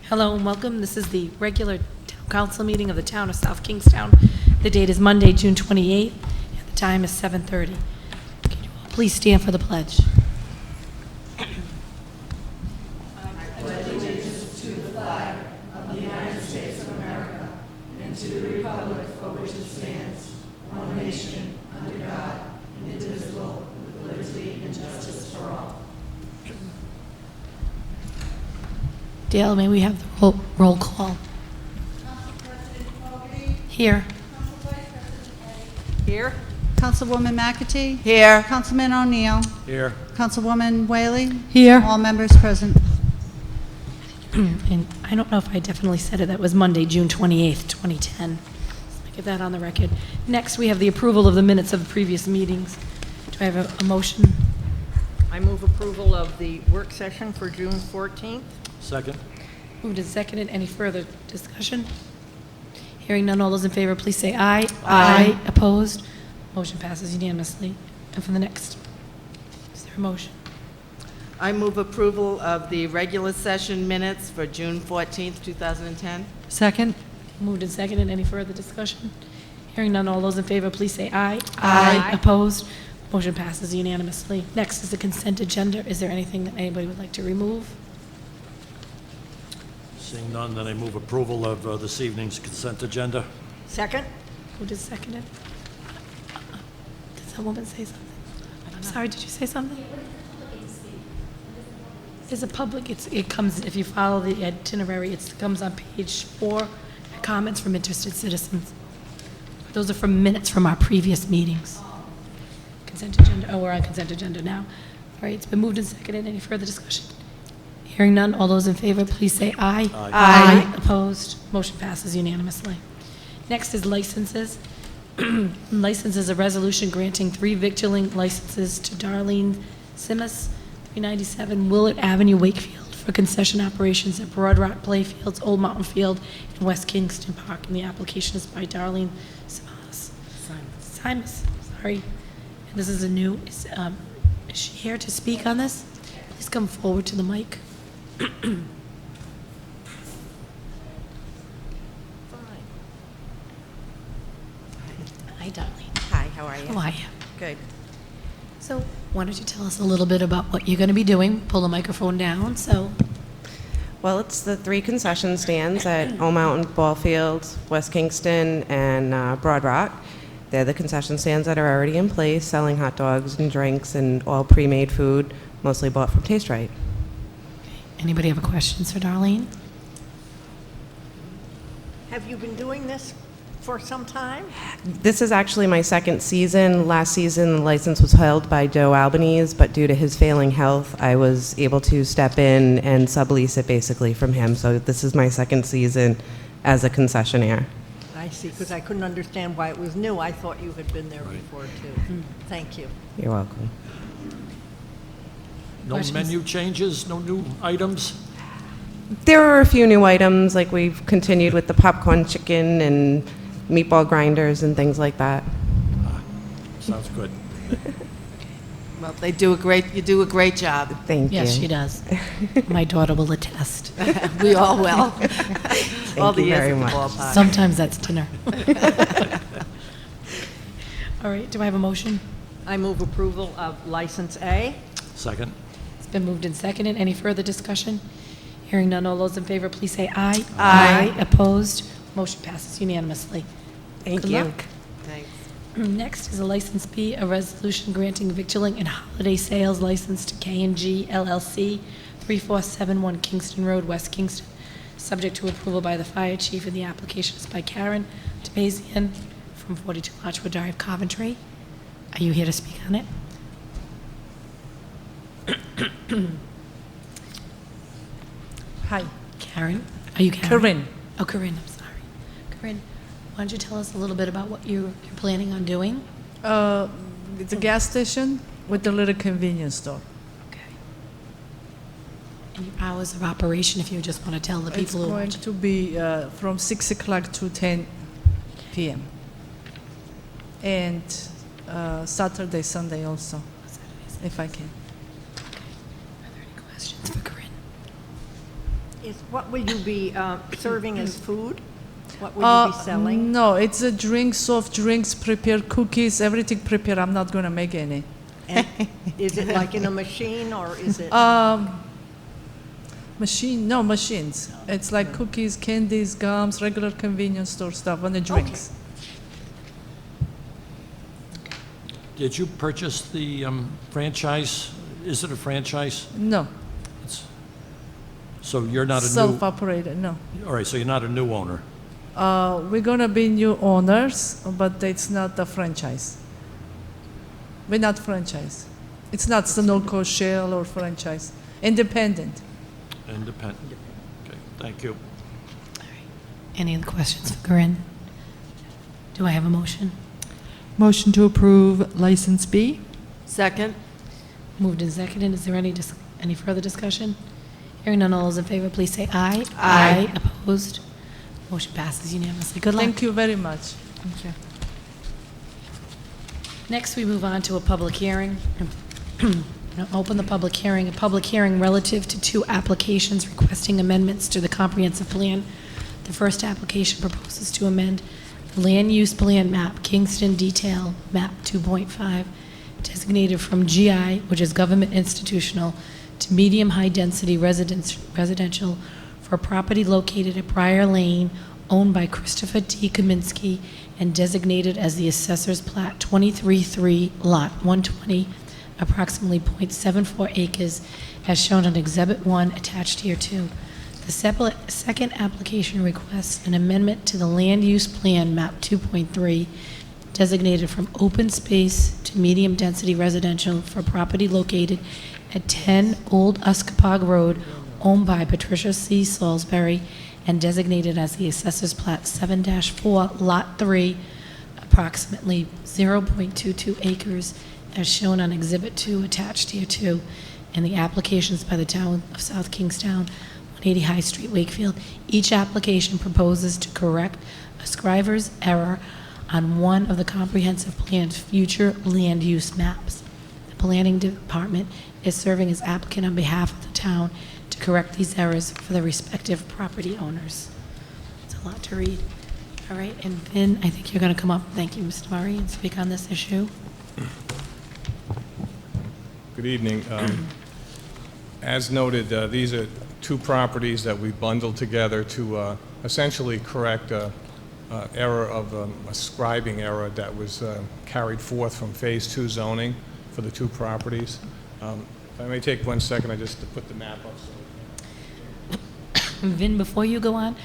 Hello and welcome. This is the regular town council meeting of the town of South Kingstown. The date is Monday, June 28th, and the time is 7:30. Can you all please stand for the pledge? Dale, may we have the roll call? Here. Here. Councilwoman McAtee? Here. Councilman O'Neill? Here. Councilwoman Whaley? Here. All members present. And I don't know if I definitely said it, that was Monday, June 28th, 2010. Let's get that on the record. Next, we have the approval of the minutes of the previous meetings. Do I have a motion? I move approval of the work session for June 14th. Second. Moved and seconded. Any further discussion? Hearing none, all those in favor, please say aye. Aye. Opposed? Motion passes unanimously. And for the next, is there a motion? I move approval of the regular session minutes for June 14th, 2010. Second. Moved and seconded. Any further discussion? Hearing none, all those in favor, please say aye. Aye. Opposed? Motion passes unanimously. Next is the consent agenda. Is there anything that anybody would like to remove? Seeing none, then I move approval of this evening's consent agenda. Second. Moved and seconded. Did that woman say something? I'm sorry, did you say something? There's a public, it comes, if you follow the itinerary, it comes on page 4, comments from interested citizens. Those are from minutes from our previous meetings. Consent agenda, oh, we're on consent agenda now. All right, it's been moved and seconded. Any further discussion? Hearing none, all those in favor, please say aye. Aye. Aye. Opposed? Motion passes unanimously. Next is licenses. License is a resolution granting 3 victualling licenses to Darlene Simus, 397 Willard Avenue, Wakefield, for concession operations at Broad Rock Playfields, Old Mountain Field, and West Kingston Park. And the application is by Darlene Simus. Sorry. And this is a new, is she here to speak on this? Please come forward to the mic. Hi, Darlene. Hi, how are you? How are you? Good. So why don't you tell us a little bit about what you're going to be doing? Pull the microphone down. So, Well, it's the 3 concession stands at Old Mountain Ball Field, West Kingston, and Broad Rock. They're the concession stands that are already in place, selling hot dogs and drinks and all pre-made food, mostly bought from Taste Right. anybody have questions for Darlene? Have you been doing this for some time? This is actually my 2nd season. Last season, the license was held by Joe Albanese, but due to his failing health, I was able to step in and sublease it basically from him. So this is my 2nd season as a concessionaire. I see, because I couldn't understand why it was new. I thought you had been there before, too. Thank you. You're welcome. No Questions? menu changes, no new items? There are a few new items, like we've continued with the popcorn chicken and meatball grinders and things like that. Sounds good. Well, you do a great job. Thank you. Yes, she does. My daughter will attest. We all will. All Thank the you years very at the much. ballpark. Sometimes that's dinner. All right, do I have a motion? I move approval of License A. Second. It's been moved and seconded. Any further discussion? Hearing none, all those in favor, please say aye. Aye. Opposed? Motion passes unanimously. Thank Good you. luck. Thanks. Next is a license B, a resolution granting victualling and holiday sales license to K&G LLC, 3471 Kingston Road, West Kingston, subject to approval by the fire chief, and the application is by Karen Tamazian from 42 Larchwood Drive, Coventry. Are you here to speak on it? Hi, Karen? Are you Karen? Corinne. Oh, Corinne, I'm sorry. Corinne, why don't you tell us a little bit about what you're planning on doing? It's a gas station with a little convenience store. Okay. And your hours of operation, if you just want to tell the It's people who are going watching. to be from 6 o'clock to 10 p.m. And Saturday, Sunday also, if I can. Are there any questions for Corinne? What will you be serving as food? What will you be selling? No, it's a drink, soft drinks, prepare cookies, everything prepared. I'm not going to make any. And is it like in a machine, or is it? Machines. It's like cookies, candies, gums, regular convenience store stuff, and the drinks. Did you purchase the franchise? Is it a franchise? No, So you're not a new, self-operated, no. all right, so you're not a new owner. We're going to be new owners, but it's not a franchise. We're not franchise. It's not Sunoco, Shell, or franchise. Independent. Independent. Okay, thank you. Any other questions for Corinne? Do I have a motion? Motion to approve License B. Second? Moved and seconded. Is there any further discussion? Hearing none, all those in favor, please say aye. Aye. Opposed? Motion passes unanimously. Good luck. Thank you very much. Thank you. Next, we move on to a public hearing. Open the public hearing. A public hearing relative to 2 applications requesting amendments to the comprehensive plan. The first application proposes to amend the land use plan map, Kingston Detail, map 2.5, designated from GI, which is government institutional, to medium high-density residential for property located at Briar Lane, owned by Christopher T. Kaminsky, and designated as the Assessor's Plat 23-3, Lot 120, approximately .74 acres, as shown on Exhibit 1, attached here too. The second application requests an amendment to the Land Use Plan, Map 2.3, designated from open space to medium-density residential for property located at 10 Old Uskapog Road, owned by Patricia C. Salisbury, and designated as the Assessor's Plat 7-4, Lot 3, approximately 0.22 acres, as shown on Exhibit 2, attached here too, and the applications by the Town of South Kingstown, 180 High Street, Wakefield. Each application proposes to correct a scrivener's error on one of the comprehensive plan's future land use maps. The Planning Department is serving as applicant on behalf of the town to correct these errors for the respective property owners. It's a lot to read. All right, and Vin, I think you're going to come up, thank you, Mr. Murray, and speak on this issue. Good evening. As noted, these are 2 properties that we bundled together to essentially correct a scribing error that was carried forth from Phase 2 zoning for the 2 properties. If I may take 1 second, just to put the map up. Vin, before you go on,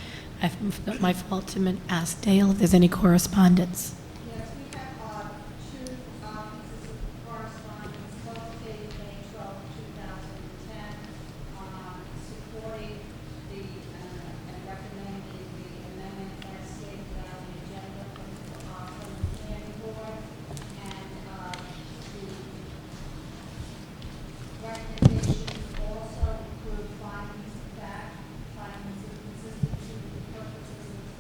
my fault to ask Dale if there's any correspondence. Yes, we have 2 pieces of correspondence, both dated May 12, 2010, supporting and recommending the amendment as stated on the agenda from the planning board, and the recommendations also include findings of fact, findings of consistency with the purposes of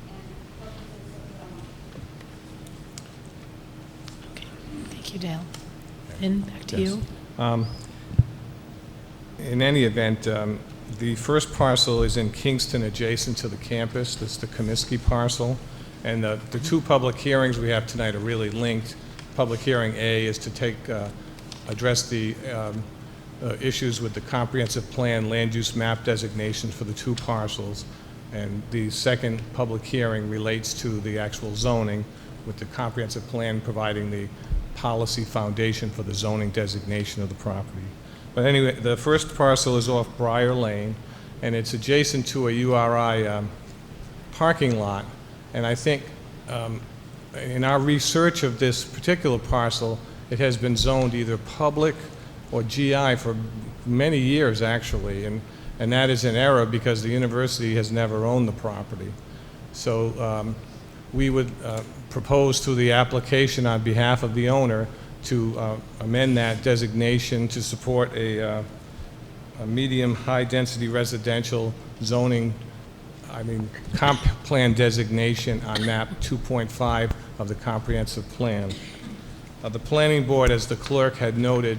zoning. Okay, thank you, Dale. Vin, back to Yes. you. In any event, the first parcel is in Kingston, adjacent to the campus. That's the Comiskey parcel. And the 2 public hearings we have tonight are really linked. Public hearing A is to address the issues with the comprehensive plan land use map designations for the 2 parcels. And the second public hearing relates to the actual zoning, with the comprehensive plan providing the policy foundation for the zoning designation of the property. But anyway, the first parcel is off Briar Lane, and it's adjacent to a URI parking lot. And I think in our research of this particular parcel, it has been zoned either public or GI for many years, actually, and that is an error because the university has never owned the property. So we would propose to the application on behalf of the owner to amend that designation to support a medium high-density residential zoning, comp plan designation on map 2.5 of the comprehensive plan. The planning board, as the clerk had noted,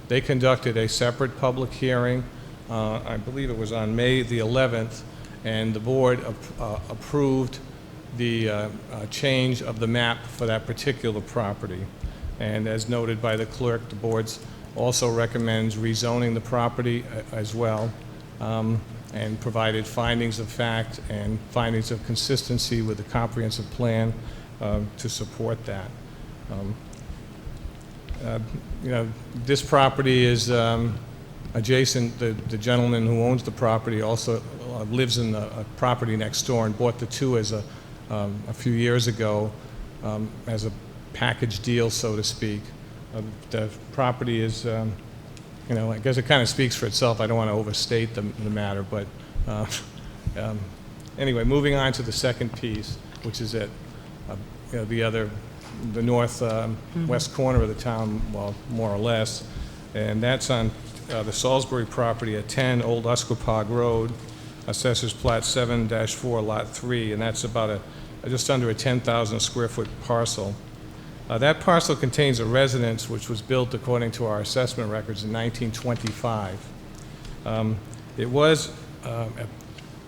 they conducted a separate public hearing I believe it was on May the 11th, and the board approved the change of the map for that particular property. And as noted by the clerk, the board also recommends rezoning the property as well, and provided findings of fact and findings of consistency with the comprehensive plan to support that. You know, this property is adjacent. The gentleman who owns the property also lives in the property next door and bought the two as a few years ago as a package deal, so to speak. The property is, you know, I guess it kind of speaks for itself. I don't want to overstate the matter, but anyway, moving on to the second piece, which is at you know, the north west corner of the town, well, more or less, and that's on the Salisbury property at 10 Old Usquepaug Road, Assessors Plat 7-4, Lot 3, and that's about just under a 10,000 square foot parcel. That parcel contains a residence which was built according to our assessment records in 1925. It was,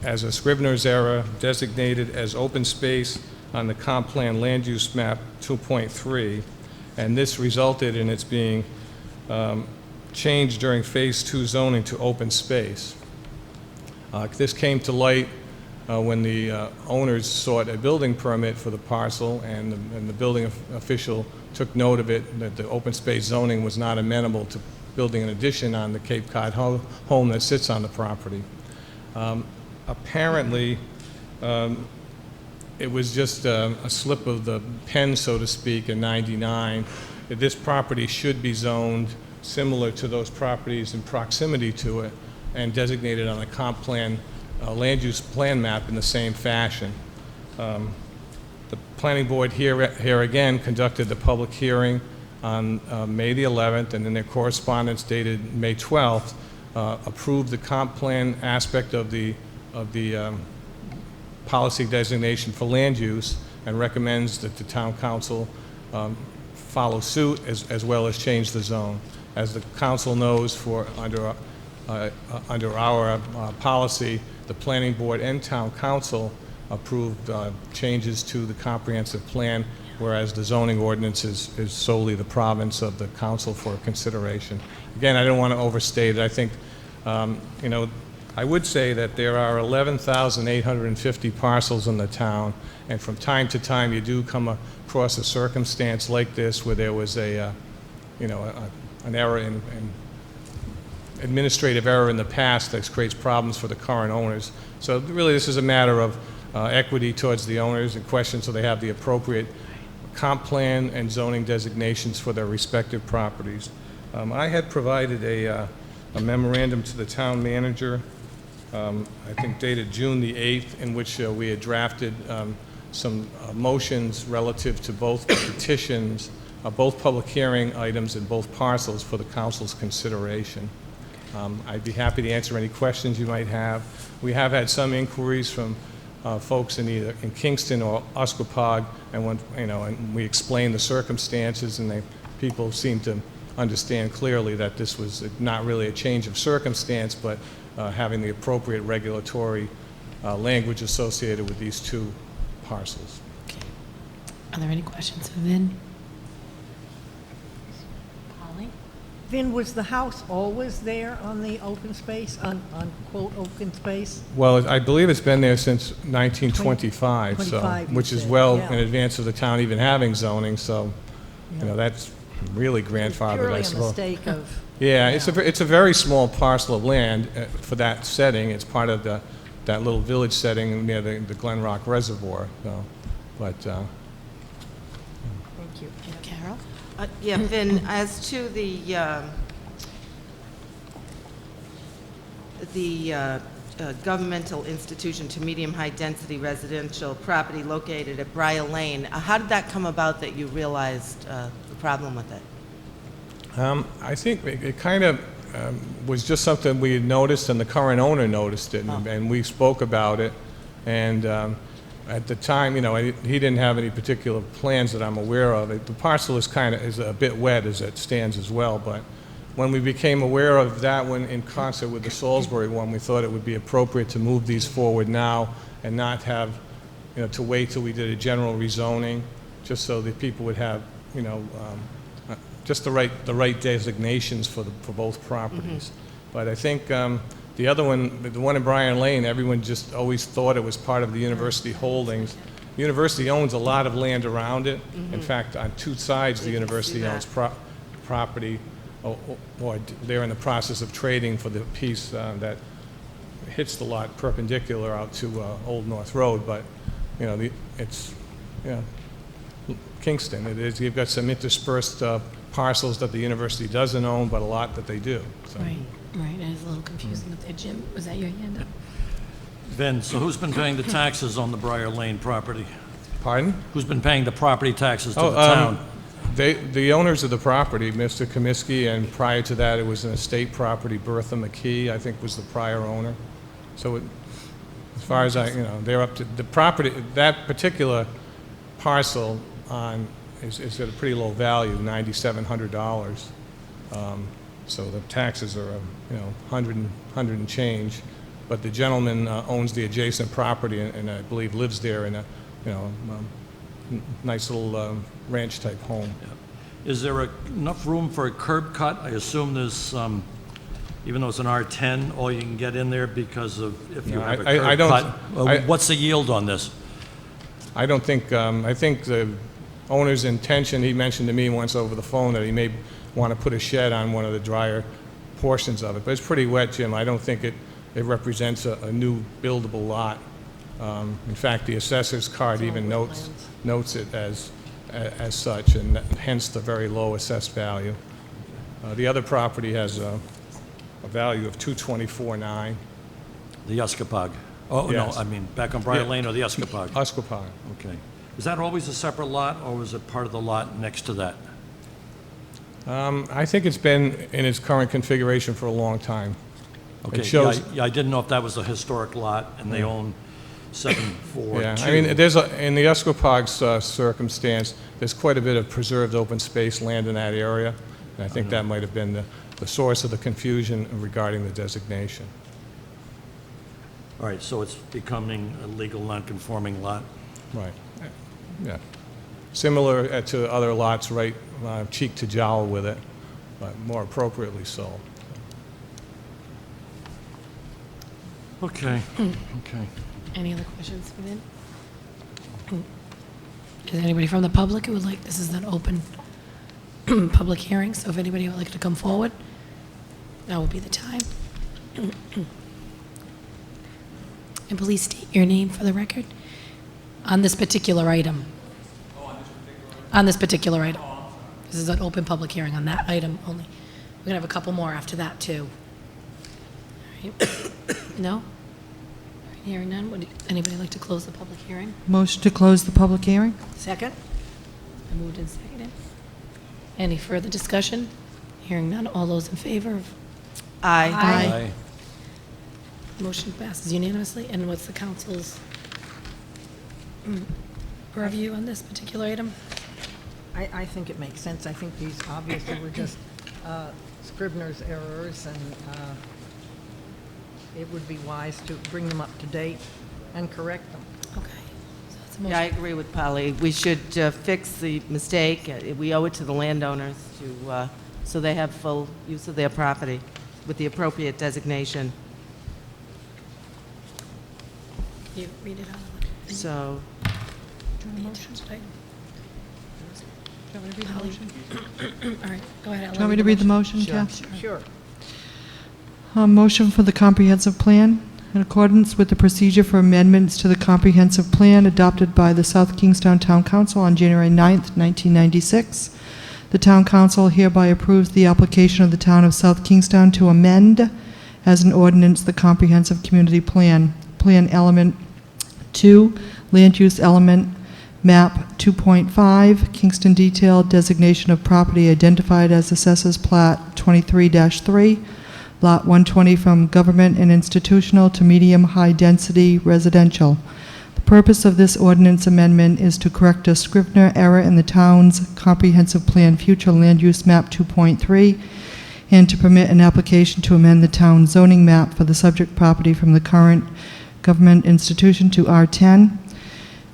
as a Scrivener's error, designated as open space on the comp plan land use map 2.3, and this resulted in its being changed during phase 2 zoning to open space. This came to light when the owners sought a building permit for the parcel, and the building official took note of it, that the open space zoning was not amenable to building an addition on the Cape Cod home that sits on the property. Apparently, it was just a slip of the pen, so to speak, in '99, that this property should be zoned similar to those properties in proximity to it and designated on the comp plan land use plan map in the same fashion. The planning board here again conducted the public hearing on May the 11th, and in their correspondence dated May 12th, approved the comp plan aspect of the policy designation for land use, and recommends that the town council follow suit as well as change the zone. As the council knows, under our policy, the planning board and town council approved changes to the comprehensive plan, whereas the zoning ordinance is solely the province of the council for consideration. Again, I don't want to overstate it. I think, you know, I would say that there are 11,850 parcels in the town, and from time to time you do come across a circumstance like this where there was a, you know, an error in administrative error in the past that creates problems for the current owners. So really this is a matter of equity towards the owners in question, so they have the appropriate comp plan and zoning designations for their respective properties. I had provided a memorandum to the town manager, I think dated June the 8th, in which we had drafted some motions relative to both petitions, both public hearing items and both parcels for the council's consideration. I'd be happy to answer any questions you might have. We have had some inquiries from folks in either in Kingston or Usquepaug, and when, you know, and we explained the circumstances, and people seem to understand clearly that this was not really a change of circumstance, but having the appropriate regulatory language associated with these two parcels. Okay. Are there any questions for Vin? Holly? Vin, was the house always there on the open space, on quote, open space? Well, I believe it's been there since 1925, 25, you which is said, well yeah. in advance of the town even having zoning, so, you know, that's really grandfathered, Purely I a suppose. mistake of... Yeah, it's a very small parcel of land for that setting. It's part of that little village setting near the Glen Rock Reservoir, so, but, Thank you. Carol? Yeah, Vin, as to the governmental institution to medium-high density residential property located at Briar Lane, how did that come about that you realized the problem with it? I think it kind of was just something we had noticed, and the current owner noticed it, and we spoke about it. And at the time, you know, he didn't have any particular plans that I'm aware of. The parcel is a bit wet as it stands as well, but when we became aware of that one in concert with the Salisbury one, we thought it would be appropriate to move these forward now and not have, to wait till we did a general rezoning, just so that people would have, just the right designations for both properties. But I think the other one, the one in Bryan Lane, everyone just always thought it was part of the university holdings. The university owns a lot of land around it. In fact, on two sides, the university owns property, or they're in the process of trading for the piece that hits the lot perpendicular out to Old North Road. But, it's, Kingston. It is, you've got some interspersed parcels that the university doesn't own, but a lot that they do. So. Right, and it's a little confusing up there. Jim, was that your hand up? Vin, so who's been paying the taxes on the Briar Lane property? Pardon? Who's been paying the property taxes to the town? The owners of the property, Mr. Comiskey, and prior to that, it was an estate property. Bertha McKee, I think, was the prior owner. So as far as they're up to the property. That particular parcel is at a pretty low value, $9,700. So the taxes are, $100 and change. But the gentleman owns the adjacent property and I believe lives there in a, nice little ranch-type home. Is there enough room for a curb cut? I assume there's, even though it's an R10, all you can get in there because of if you have a curb cut. What's the yield on this? I don't think, I think the owner's intention, he mentioned to me once over the phone that he may want to put a shed on one of the drier portions of it. But it's pretty wet, Jim. I don't think it represents a new buildable lot. In fact, the assessor's card even notes it as such, and hence the very low assessed value. The other property has a value of $224,900. The Escapag. Oh, Yes. no, I mean, back on Briar Lane or the Escapag? Escapag. Okay. Is that always a separate lot, or was it part of the lot next to that? I think it's been in its current configuration for a long time. Okay, It shows, yeah, I didn't know if that was a historic lot, and they own 742. yeah, I mean, there's in the Escapag's circumstance, there's quite a bit of preserved open space land in that area, and I think that might have been the source of the confusion regarding the designation. All right, so it's becoming a legal non-conforming lot? Right, yeah. Similar to other lots, right, cheek to jowl with it, but more appropriately so. Okay, okay. Any other questions for Vin? Is there anybody from the public who would like, this is an open public hearing, so if anybody would like to come forward, now would be the time. And please state your name for the record on this particular item. On this particular item. This is an open public hearing on that item only. We're gonna have a couple more after that, too. All right. No? All right, hearing none, would anybody like to close the public hearing? Motion to close the public hearing? Second? I moved and seconded. Any further discussion? Hearing none, all those in favor of? Aye. Aye. Motion passes unanimously. And what's the council's purview on this particular item? I think it makes sense. I think these obviously were just Scribner's errors, and it would be wise to bring them up to date and correct them. Okay. So that's a Yeah, I motion. agree with Polly. We should fix the mistake. We owe it to the landowners to, so they have full use of their property with the appropriate designation. You read it out. So, The attached item. Holly. All right, go ahead. Do you want me to read the motion, Kath? Sure. Motion for the comprehensive plan. In accordance with the procedure for amendments to the comprehensive plan adopted by the South Kingstown Town Council on January 9th, 1996, the Town Council hereby approves the application of the Town of South Kingstown to amend as an ordinance the comprehensive community plan. Plan element 2, land use element map 2.5, Kingston detailed designation of property identified as Assessors Plat 23-3, Lot 120 from government and institutional to medium-high density residential. The purpose of this ordinance amendment is to correct a Scrivener error in the town's comprehensive plan future land use map 2.3 and to permit an application to amend the town zoning map for the subject property from the current government institution to R10.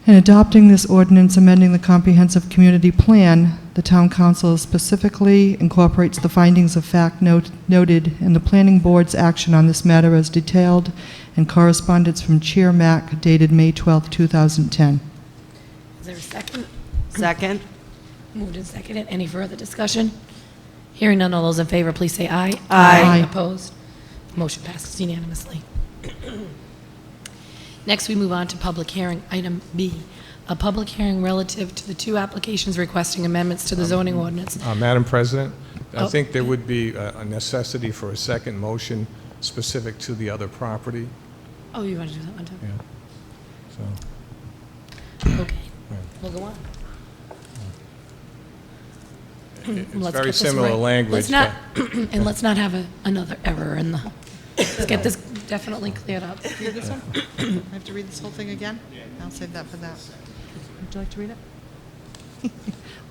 In adopting this ordinance amending the comprehensive community plan, the town council specifically incorporates the findings of fact noted in the planning board's action on this matter as detailed in correspondence from Chair Mack dated May 12, 2010. Is there a second? Second? Moved and seconded. Any further discussion? Hearing none, all those in favor, please say aye. Aye. Opposed? Motion passes unanimously. Next, we move on to public hearing. Item B, a public hearing relative to the two applications requesting amendments to the zoning ordinance. Madam President, I Oh. think there would be a necessity for a second motion specific to the other property. Oh, you want to do that one too? So Okay, we'll go on. It's Let's very get this similar right. language. Let's not, and let's not have another error in the, let's get this definitely cleared up. Read this one? I have to read this whole thing again? I'll save that for that. Would you like to read it?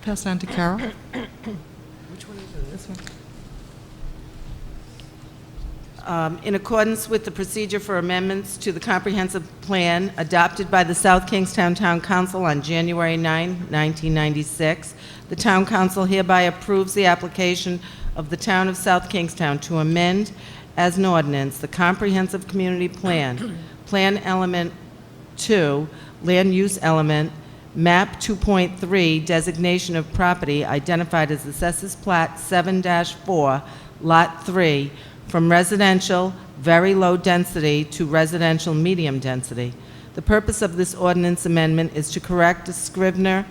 Pass it on to Carol. Which one is it? This one. In accordance with the procedure for amendments to the comprehensive plan adopted by the South Kingstown Town Council on January 9, 1996, the Town Council hereby approves the application of the Town of South Kingstown to amend as an ordinance the comprehensive community plan, Plan Element 2, Land Use Element, Map 2.3, Designation of Property identified as Assessors Plat 7-4, Lot 3, from residential very low density to residential medium density. The purpose of this ordinance amendment is to correct a Scrivener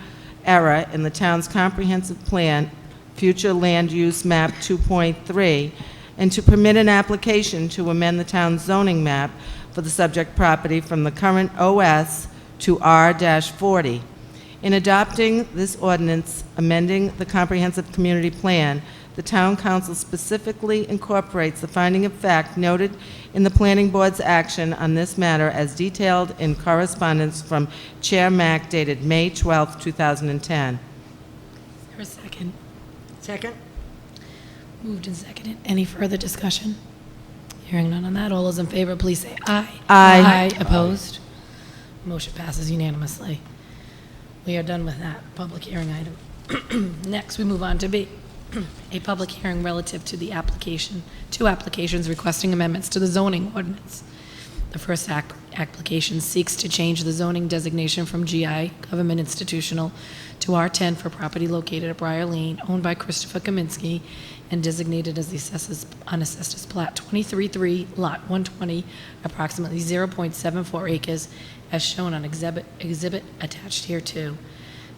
error in the town's comprehensive plan, future land use map 2.3, and to permit an application to amend the town's zoning map for the subject property from the current OS to R-40. In adopting this ordinance amending the comprehensive community plan, the town council specifically incorporates the finding of fact noted in the planning board's action on this matter as detailed in correspondence from Chair Mack dated May 12, 2010. Is there a second? Second? Moved and seconded. Any further discussion? Hearing none on that, all those in favor, please say aye. Aye. Opposed? Motion passes unanimously. We are done with that public hearing item. Next, we move on to B, a public hearing relative to the application, two applications requesting amendments to the zoning ordinance. The first application seeks to change the zoning designation from GI, Government Institutional, to R10 for property located at Briar Lane, owned by Christopher Kaminsky, and designated as the unassessed plat 23-3, lot 120, approximately 0.74 acres, as shown on exhibit attached here too.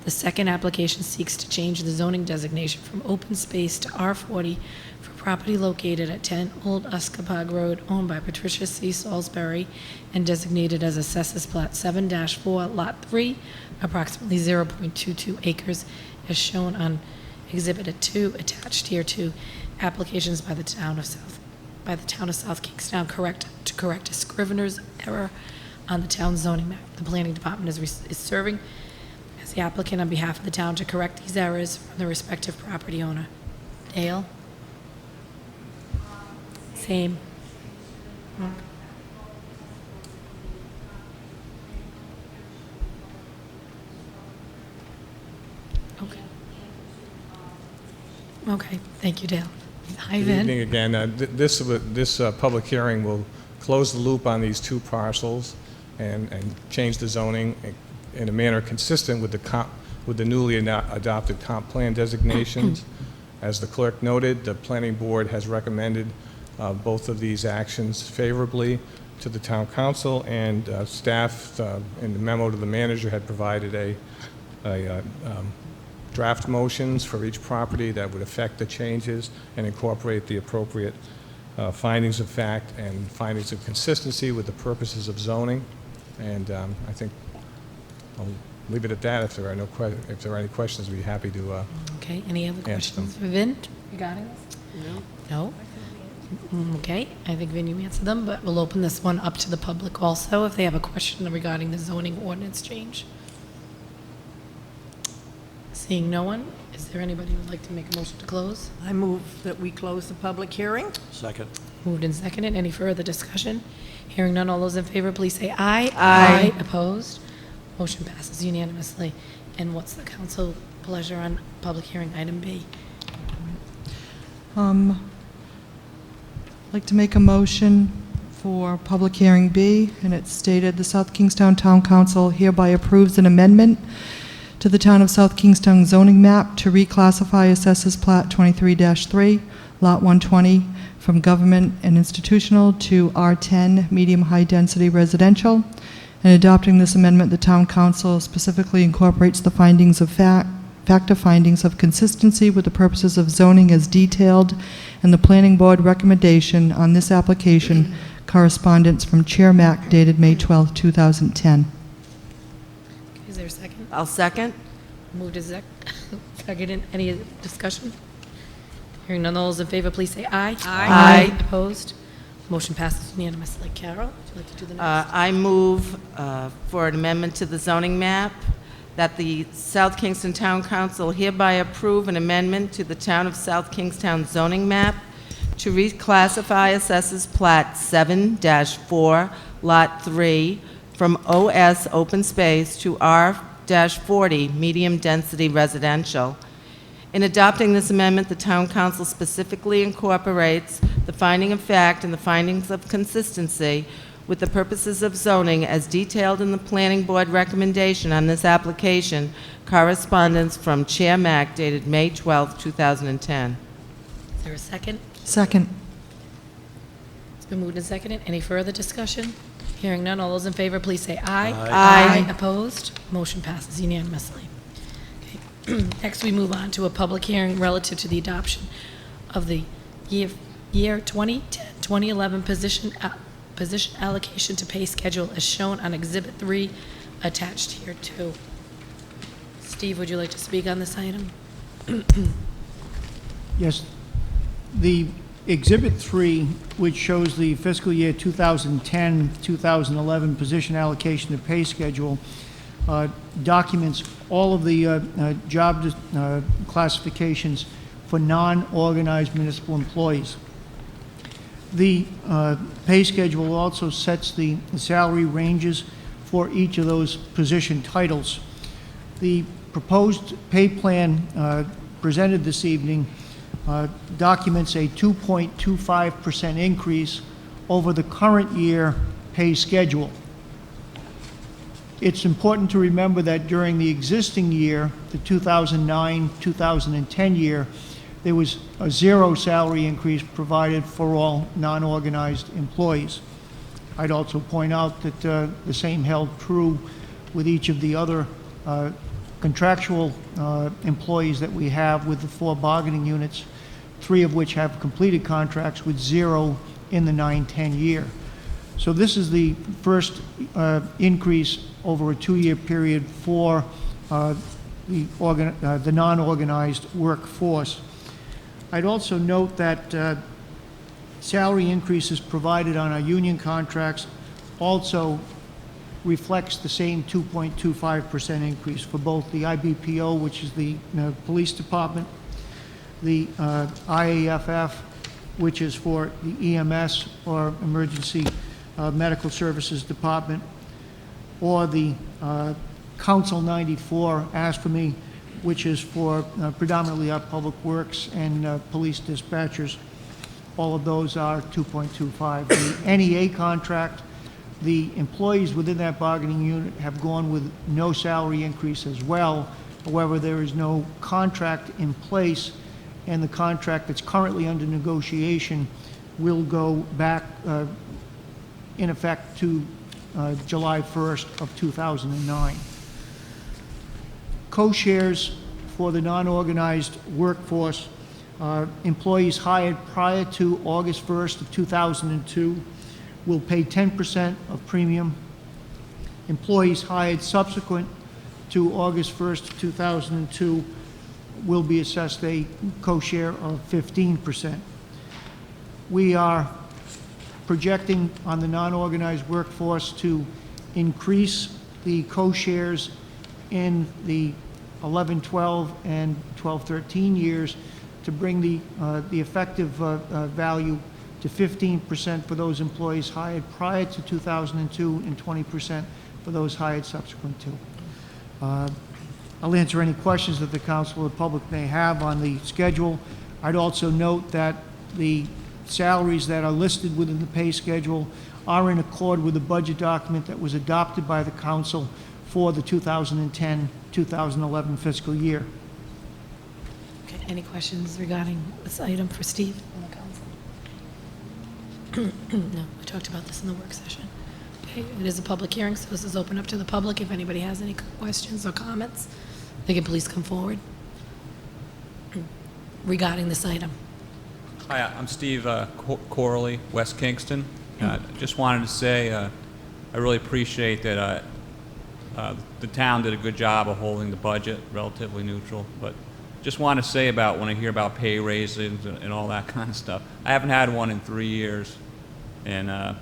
The second application seeks to change the zoning designation from open space to R40 for property located at 10 Old Uscapog Road, owned by Patricia C. Salisbury, and designated as Assessors Plat 7-4, Lot 3, approximately 0.22 acres, as shown on Exhibit 2, attached here to applications by the town of South Kingstown to correct a Scrivener's error on the town zoning map. The planning department is serving as the applicant on behalf of the town to correct these errors from the respective property owner. Dale? Same. Okay. Okay, thank you, Dale. Hi, Good Vin. evening again. This public hearing will close the loop on these two parcels and change the zoning in a manner consistent with the newly adopted comp plan designations. As the clerk noted, the planning board has recommended both of these actions favorably to the town council, and staff in the memo to the manager had provided a draft motions for each property that would affect the changes and incorporate the appropriate findings of fact and findings of consistency with the purposes of zoning. And I think I'll leave it at that. If there are any questions, we'd be happy to. Okay, any other Answer them. questions for Vin regarding this? No. No? Okay, I think Vin, you answered them, but we'll open this one up to the public also if they have a question regarding the zoning ordinance change. Seeing no one, is there anybody who would like to make a motion to close? I move that we close the public hearing. Second. Moved and seconded. Any further discussion? Hearing none, all those in favor, please say aye. Aye. Opposed? Motion passes unanimously. And what's the council pleasure on public hearing item B? I'd like to make a motion for public hearing B, and it's stated, the South Kingstown Town Council hereby approves an amendment to the Town of South Kingstown zoning map to reclassify Assessors Plat 23-3, Lot 120, from government and institutional to R10, medium-high density residential. In adopting this amendment, the Town Council specifically incorporates the findings of factor findings of consistency with the purposes of zoning as detailed in the Planning Board recommendation on this application, correspondence from Chair Mack dated May 12, 2010. Is there a second? I'll second. Moved and seconded. Any discussion? Hearing none, all those in favor, please say aye. Aye. Opposed? Motion passes unanimously. Carol, would you like to do the next? I move for an amendment to the zoning map that the South Kingston Town Council hereby approve an amendment to the Town of South Kingstown zoning map to reclassify Assessors Plat 7-4, Lot 3, from OS open space to R-40, medium density residential. In adopting this amendment, the Town Council specifically incorporates the finding of fact and the findings of consistency with the purposes of zoning as detailed in the Planning Board recommendation on this application, correspondence from Chair Mack dated May 12, 2010. Is there a second? Second. It's been moved and seconded. Any further discussion? Hearing none, all those in favor, please say aye. Aye. Opposed? Motion passes unanimously. Okay. Next, we move on to a public hearing relative to the adoption of the year 2010-2011 position allocation to pay schedule as shown on Exhibit 3 attached here too. Steve, would you like to speak on this item? Yes. The Exhibit 3, which shows the fiscal year 2010-2011 position allocation to pay schedule, documents all of the job classifications for non-organized municipal employees. The pay schedule also sets the salary ranges for each of those position titles. The proposed pay plan presented this evening documents a 2.25% increase over the current year pay schedule. It's important to remember that during the existing year, the 2009-2010 year, there was a zero salary increase provided for all non-organized employees. I'd also point out that the same held true with each of the other contractual employees that we have with the 4 bargaining units, 3 of which have completed contracts with zero in the 9-10 year. So this is the first increase over a 2-year period for the non-organized workforce. I'd also note that salary increases provided on our union contracts also reflects the same 2.25% increase for both the IBPO, which is the police department, the IAFF, which is for the EMS or Emergency Medical Services Department, or the Council 94 ASFAMI, which is for predominantly our public works and police dispatchers. All of those are 2.25. The NEA contract, the employees within that bargaining unit have gone with no salary increase as well. However, there is no contract in place, and the contract that's currently under negotiation will go back in effect to July 1st of 2009. Co-shares for the non-organized workforce, employees hired prior to August 1st of 2002 will pay 10% of premium. Employees hired subsequent to August 1st of 2002 will be assessed a co-share of 15%. We are projecting on the non-organized workforce to increase the co-shares in the 11-12 and 12-13 years to bring the effective value to 15% for those employees hired prior to 2002 and 20% for those hired subsequent to. I'll answer any questions that the council or the public may have on the schedule. I'd also note that the salaries that are listed within the pay schedule are in accord with the budget document that was adopted by the council for the 2010-2011 fiscal year. Okay, any questions regarding this item for Steve on the council? No, we talked about this in the work session. Okay, it is a public hearing, so this is open up to the public. If anybody has any questions or comments, they can please come forward regarding this item. Hi, I'm Steve Corley, West Kingston. Just wanted to say I really appreciate that the town did a good job of holding the budget relatively neutral, but just want to say about when I hear about pay raises and all that kind of stuff, I haven't had one in 3 years, and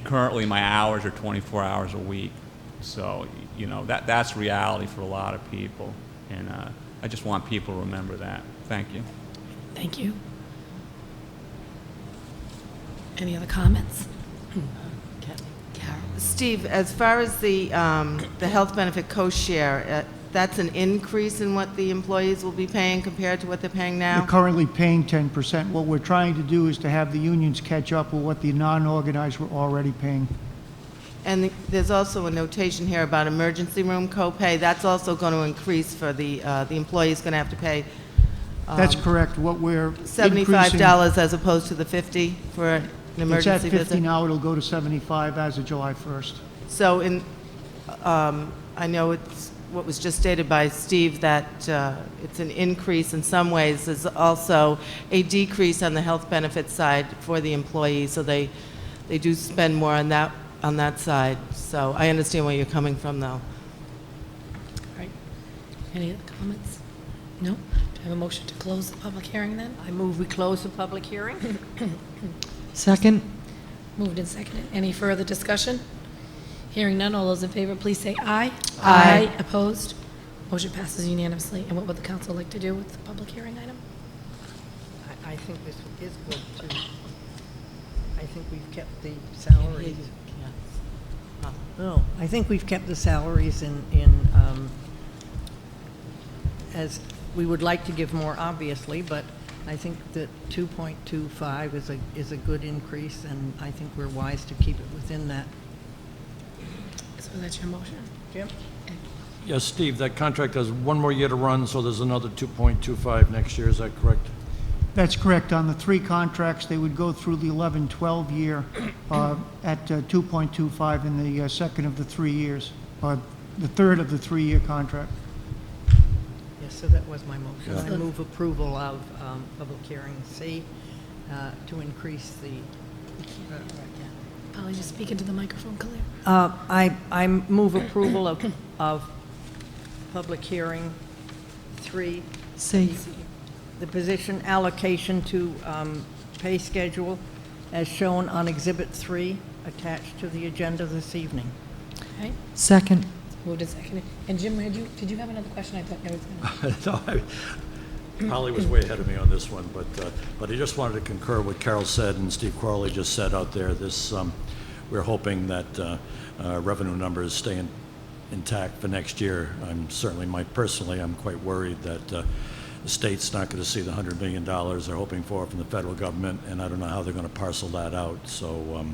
currently my hours are 24 hours a week, so you know that's reality for a lot of people, and I just want people to remember that. Thank you. Thank you. Any other comments? Carol? Steve, as far as the health benefit co-share, that's an increase in what the employees will be paying compared to what they're paying now? They're currently paying 10%. What we're trying to do is to have the unions catch up with what the non-organized were already paying. And there's also a notation here about emergency room copay. That's also going to increase for the employee's going to have to pay. That's correct. What we're $75 as opposed to the $50 for an emergency visit. It's at 50 visit. now. It'll go to 75 as of July 1st. So I know it's what was just stated by Steve that it's an increase in some ways. There's also a decrease on the health benefit side for the employees, so they do spend more on that side. So I understand where you're coming from, though. All right. Any other comments? No? Do I have a motion to close the public hearing then? I move we close the public hearing. Second? Moved and seconded. Any further discussion? Hearing none, all those in favor, please say aye. Aye. Opposed? Motion passes unanimously. And what would the council like to do with the public hearing item? I think this is good too. I think we've kept the salaries. No, I think we've kept the salaries in as we would like to give more, obviously, but I think that 2.25 is a good increase, and I think we're wise to keep it within that. So that's your motion? Jim? Yes, Steve, that contract has one more year to run, so there's another 2.25 next year, is that correct? That's correct. On the 3 contracts, they would go through the 11-12 year at 2.25 in the second of the 3 years, or the third of the 3-year contract. Yes, so that was my motion. Yeah. I move approval of public hearing C to increase the. Polly, just speak into the microphone clear. I move approval of public hearing 3. C. The position allocation to pay schedule as shown on Exhibit 3 attached to the agenda this evening. Okay, Second? moved and seconded. And Jim, did you have another question? I thought I was going to. No, Holly was way ahead of me on this one, but I just wanted to concur what Carol said and Steve Corley just said out there. We're hoping that revenue numbers stay intact for next year. Personally, I'm quite worried that the state's not going to see the $100 million they're hoping for from the federal government, and I don't know how they're going to parcel that out. So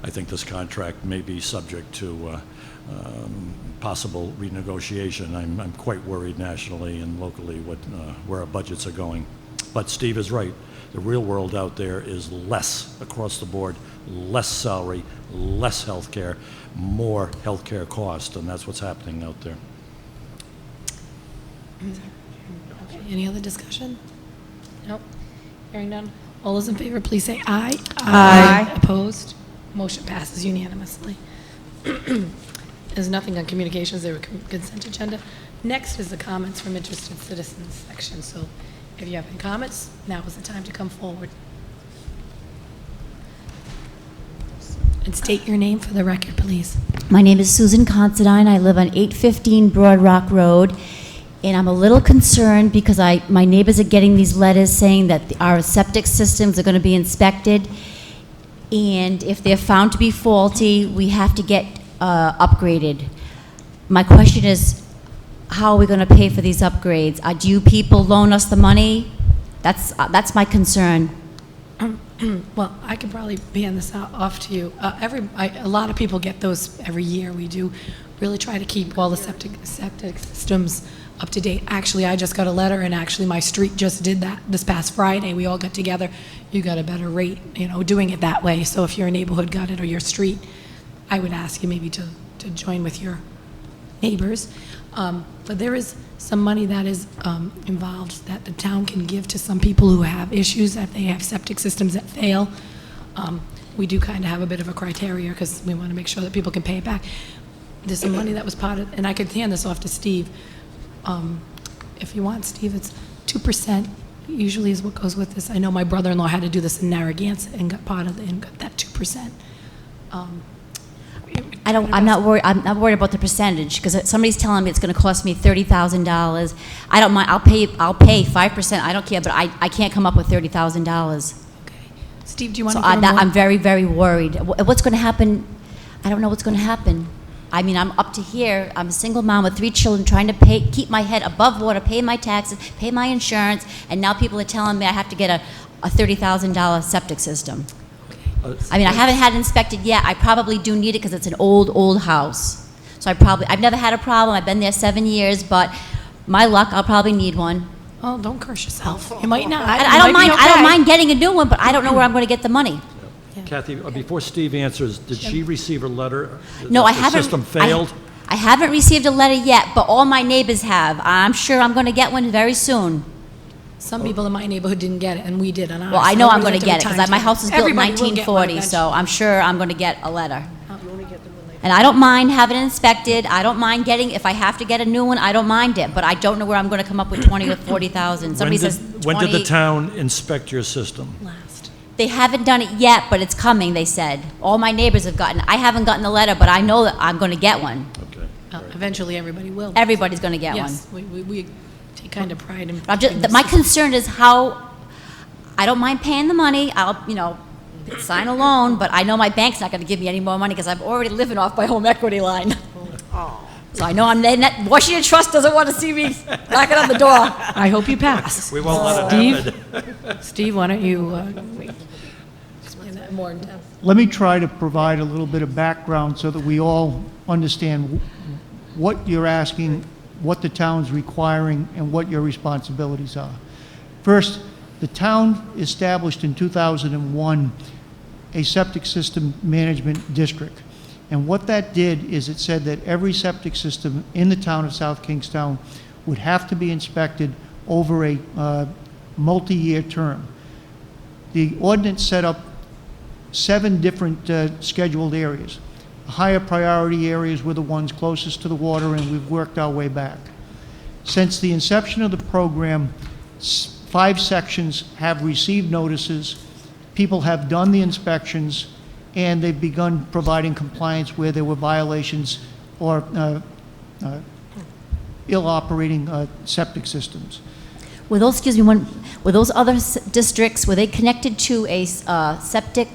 I think this contract may be subject to possible renegotiation. I'm quite worried nationally and locally where our budgets are going. But Steve is right. The real world out there is less across the board, less salary, less health care, more health care cost, and that's what's happening out there. Okay, any other discussion? Nope. Hearing none. All those in favor, please say aye. Aye. Opposed? Motion passes unanimously. There's nothing on communications, there were consent agenda. Next is the comments from interested citizens section. So if you have any comments, now is the time to come forward. And state your name for the record, please. My name is Susan Considine. I live on 815 Broad Rock Road, and I'm a little concerned because my neighbors are getting these letters saying that our septic systems are going to be inspected, and if they're found to be faulty, we have to get upgraded. My question is, how are we going to pay for these upgrades? Do you people loan us the money? That's my concern. Well, I could probably hand this off to you. A lot of people get those every year. We do really try to keep all the septic systems up to date. Actually, I just got a letter, and actually my street just did that this past Friday. We all got together. You got a better rate, doing it that way. So if your neighborhood got it or your street, I would ask you maybe to join with your neighbors. But there is some money that is involved that the town can give to some people who have issues, that they have septic systems that fail. We do kind of have a bit of a criteria because we want to make sure that people can pay it back. There's some money that was part of, and I could hand this off to Steve. If you want, Steve, it's 2% usually is what goes with this. I know my brother-in-law had to do this in Narragansett and got part of it and got that 2%. I'm not worried. I'm not worried about the percentage because somebody's telling me it's going to cost me $30,000. I don't mind. I'll pay 5%. I don't care, but I can't come up with $30,000. Okay, Steve, do you want So to? I'm very, very worried. What's going to happen? I don't know what's going to happen. I mean, I'm up to here. I'm a single mom with 3 children, trying to keep my head above water, pay my taxes, pay my insurance, and now people are telling me I have to get a $30,000 septic system. I mean, I haven't had it inspected yet. I probably do need it because it's an old house. So I've never had a problem. I've been there 7 years, but my luck, I'll probably need one. Oh, don't curse yourself. You might not. I don't mind. I don't mind getting a new one, but I don't know where I'm going to get the money. Kathy, before Steve answers, did she receive a letter? No, that I haven't. The system failed? I haven't received a letter yet, but all my neighbors have. I'm sure I'm going to get one very soon. Some people in my neighborhood didn't get it, and we did on ours. Well, I know I'm going Nobody to had get it the because time my to- house was built in Everybody will get one 1940, so eventually. I'm sure I'm going to get a letter. And I don't mind having it inspected. I don't mind getting, if I have to get a new one, I don't mind it. But I don't know where I'm going to come up with 20 or 40,000. Somebody says 20. When did the town inspect your system? Last. They haven't done it yet, but it's coming, they said. All my neighbors have gotten, I haven't gotten the letter, but I know that I'm going to get one. Okay. Eventually, everybody will. Everybody's going to get one. Yes, we take kind of pride in. My concern is how, I don't mind paying the money, I'll, sign a loan, but I know my bank's not going to give me any more money because I'm already living off my home equity line. So I know Washington Trust doesn't want to see me knocking on the door. I hope you pass. We won't let it happen. Steve, why don't you explain that more in depth? Let me try to provide a little bit of background so that we all understand what you're asking, what the town's requiring, and what your responsibilities are. First, the town established in 2001 a septic system management district. And what that did is it said that every septic system in the town of South Kingstown would have to be inspected over a multi-year term. The ordinance set up 7 different scheduled areas. The higher priority areas were the ones closest to the water, and we've worked our way back. Since the inception of the program, 5 sections have received notices, people have done the inspections, and they've begun providing compliance where there were violations or ill-operating septic systems. Were those, excuse me, were those other districts, were they connected to a septic?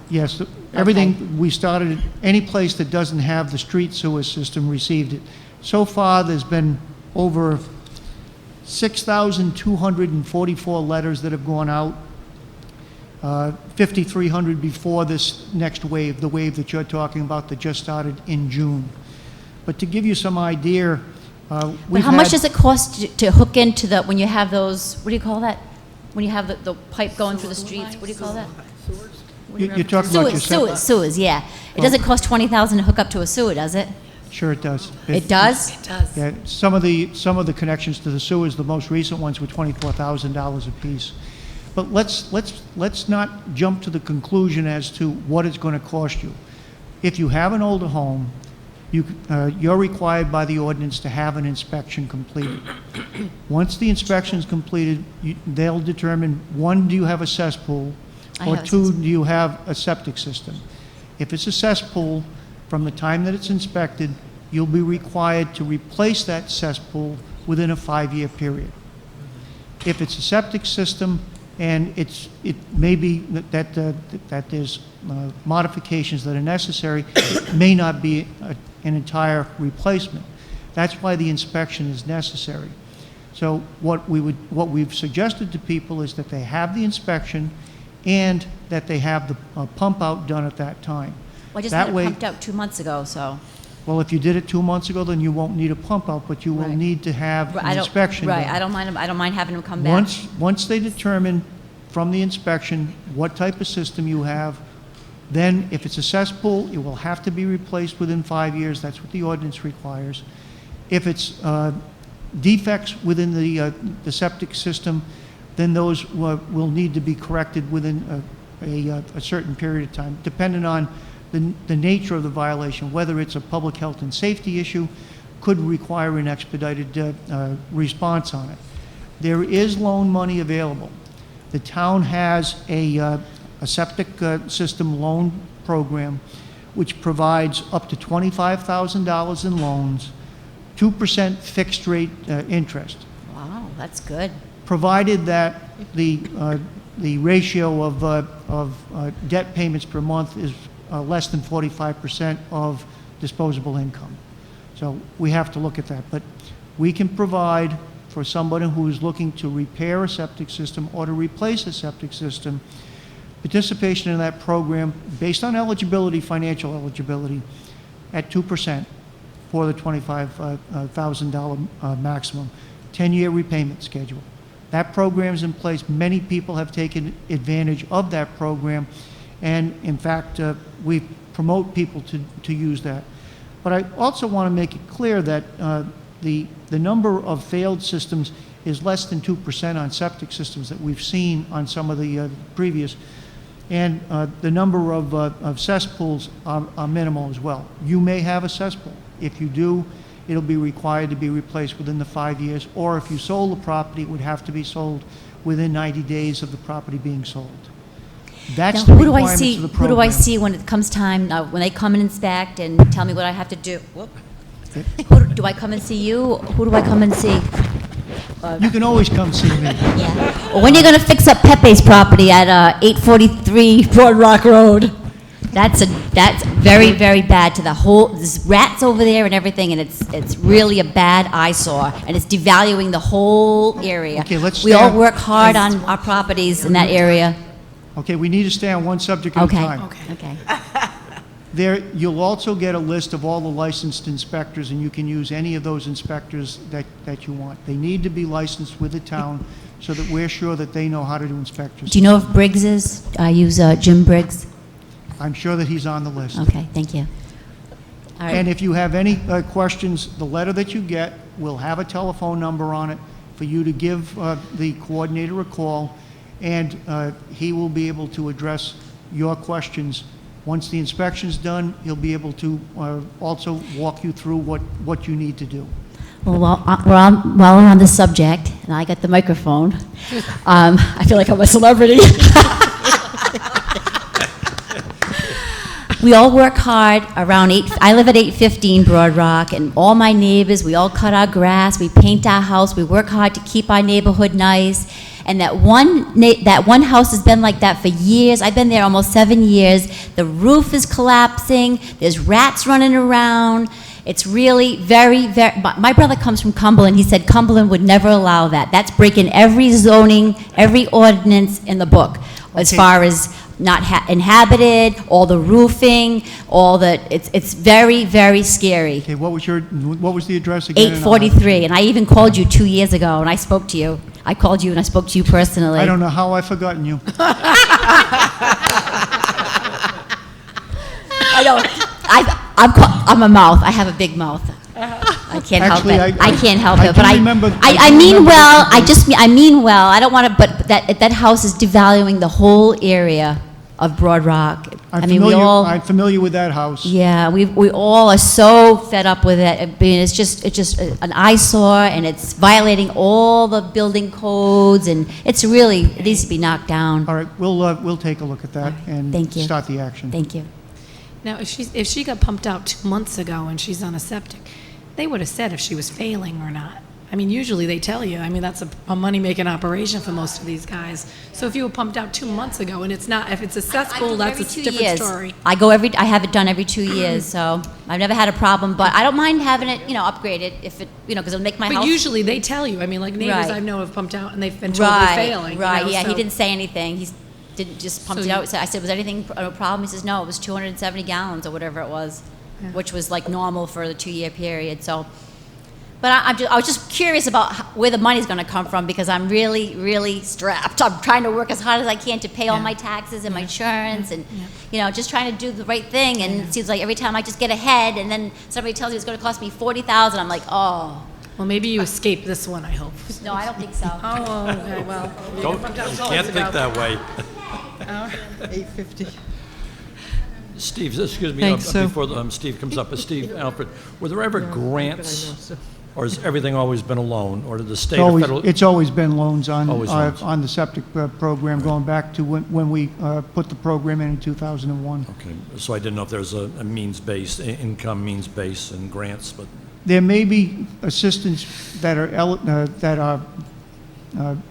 Yes, everything, we started, any place that doesn't have the street sewer system received it. So far, there's been over 6,244 letters that have gone out, 5,300 before this next wave, the wave that you're talking about that just started in June. But to give you some idea, But how much does it cost to hook into the, when you have those, what do you call that? When you have the pipe going through the streets, what do you call that? You're talking about your septic? Sewers, yeah. It doesn't cost $20,000 to hook up to a sewer, does it? Sure it does. It does? It does. Yeah, some of the connections to the sewers, the most recent ones were $24,000 apiece. But let's not jump to the conclusion as to what it's going to cost you. If you have an older home, you're required by the ordinance to have an inspection completed. Once the inspection is completed, they'll determine, 1, do you have a cesspool? I Or have a 2, cesspool. do you have a septic system? If it's a cesspool, from the time that it's inspected, you'll be required to replace that cesspool within a 5-year period. If it's a septic system and it may be that there's modifications that are necessary, it may not be an entire replacement. That's why the inspection is necessary. So what we've suggested to people is that they have the inspection and that they have the pump out done at that time. Well, I just That had it way- pumped out 2 months ago, so. Well, if you did it 2 months ago, then you won't need a pump out, but you will Right. need to have I an don't- inspection done. Right, I don't mind having them come back. Once they determine from the inspection what type of system you have, then if it's a cesspool, it will have to be replaced within 5 years. That's what the ordinance requires. If it's defects within the septic system, then those will need to be corrected within a certain period of time, depending on the nature of the violation. Whether it's a public health and safety issue, could require an expedited response on it. There is loan money available. The town has a septic system loan program which provides up to $25,000 in loans, 2% fixed rate interest, Wow, that's good. provided that the ratio of debt payments per month is less than 45% of disposable income. So we have to look at that. But we can provide for somebody who is looking to repair a septic system or to replace a septic system, participation in that program based on eligibility, financial eligibility, at 2% for the $25,000 maximum, 10-year repayment schedule. That program's in place. Many people have taken advantage of that program, and in fact, we promote people to use that. But I also want to make it clear that the number of failed systems is less than 2% on septic systems that we've seen on some of the previous, and the number of cesspools are minimal as well. You may have a cesspool. If you do, it'll be required to be replaced within the 5 years, or if you sold the property, it would have to be sold within 90 days of the property being sold. That's Now, the who do I requirements see? of the Who program. do I see when it comes time, when they come and inspect and tell me what I have to do? Whoop. Do I come and see you? Who do I come and see? You can always come see me. Yeah. Well, when are you going to fix up Pepe's property at 843 Broad Rock Road? That's very, very bad to the whole, there's rats over there and everything, and it's really a bad eyesore, and it's devaluing the whole area. Okay, let's We stay all on- work hard on our properties in that area. Okay, we need to stay on one subject at a Okay, time. okay. There, you'll also get a list of all the licensed inspectors, and you can use any of those inspectors that you want. They need to be licensed with the town so that we're sure that they know how to do inspectors. Do you know if Briggs is? I use Jim Briggs. I'm sure that he's on the list. Okay, thank you. All right. And if you have any questions, the letter that you get will have a telephone number on it for you to give the coordinator a call, and he will be able to address your questions. Once the inspection's done, he'll be able to also walk you through what you need to do. Well, while we're on the subject, and I got the microphone, I feel like I'm a celebrity. We all work hard around I live at 815 Broad Rock, and all my neighbors, we all cut our grass, we paint our house, we work hard to keep our neighborhood nice. And that one house has been like that for years. I've been there almost 7 years. The roof is collapsing. There's rats running around. It's really very, very, my brother comes from Cumberland. He said Cumberland would never allow that. That's breaking every zoning, every ordinance in the book, as Okay. far as not inhabited, all the roofing, it's very, very scary. Okay, what was the address again? 843, and I even called you 2 years ago, and I spoke to you. I called you and I spoke to you personally. I don't know how I've forgotten you. I don't. I'm a mouth. I have a big mouth. I can't Actually, help it. I I can't help I it. But do I remember- I do mean remember well. the- I mean well. I don't want to. But that house is devaluing the whole area of Broad Rock. I'm I mean, we familiar- all. I'm familiar with that house. Yeah, we all are so fed up with it. I mean, it's just an eyesore, and it's violating all the building codes, and it needs to be knocked down. All right, we'll take a look at that and Thank you. start the action. Thank you. Now, if she got pumped out 2 months ago and she's on a septic, they would have said if she was failing or not. I mean, usually they tell you. I mean, that's a money-making operation for most of these guys. So if you were pumped out 2 months ago and it's not, if it's successful, that's a different story. I have it done every 2 years, so I've never had a problem, but I don't mind having it, upgraded if it, because it'll make my house. But usually they tell you. I mean, like neighbors Right. I know have pumped out and they've been totally failing. Right, yeah, he didn't say anything. He didn't just pump So it out. So I said, was anything a problem? He says, no, it was 270 gallons or whatever it was, which was like normal for the 2-year period, so. But I was just curious about where the money's going to come from because I'm really, really strapped. I'm trying to work as hard as I can to pay all my taxes and my insurance and, just trying to do the right thing. And it seems like every time I just get ahead and then somebody tells me it's going to cost me $40,000, I'm like, oh. Well, maybe you escape this one, I hope. No, I don't think so. Oh, okay, well. You can't think that way. 850. Steve, excuse me, Thanks, so- before Steve comes up, Steve, Alfred, were there ever grants, or has everything always been a loan, or did the state or federal? It's always been loans on, Always loans. on the septic program, going back to when we put the program in 2001. Okay, so I didn't know if there's a means-based, income means-based and grants, but, There may be assistance that are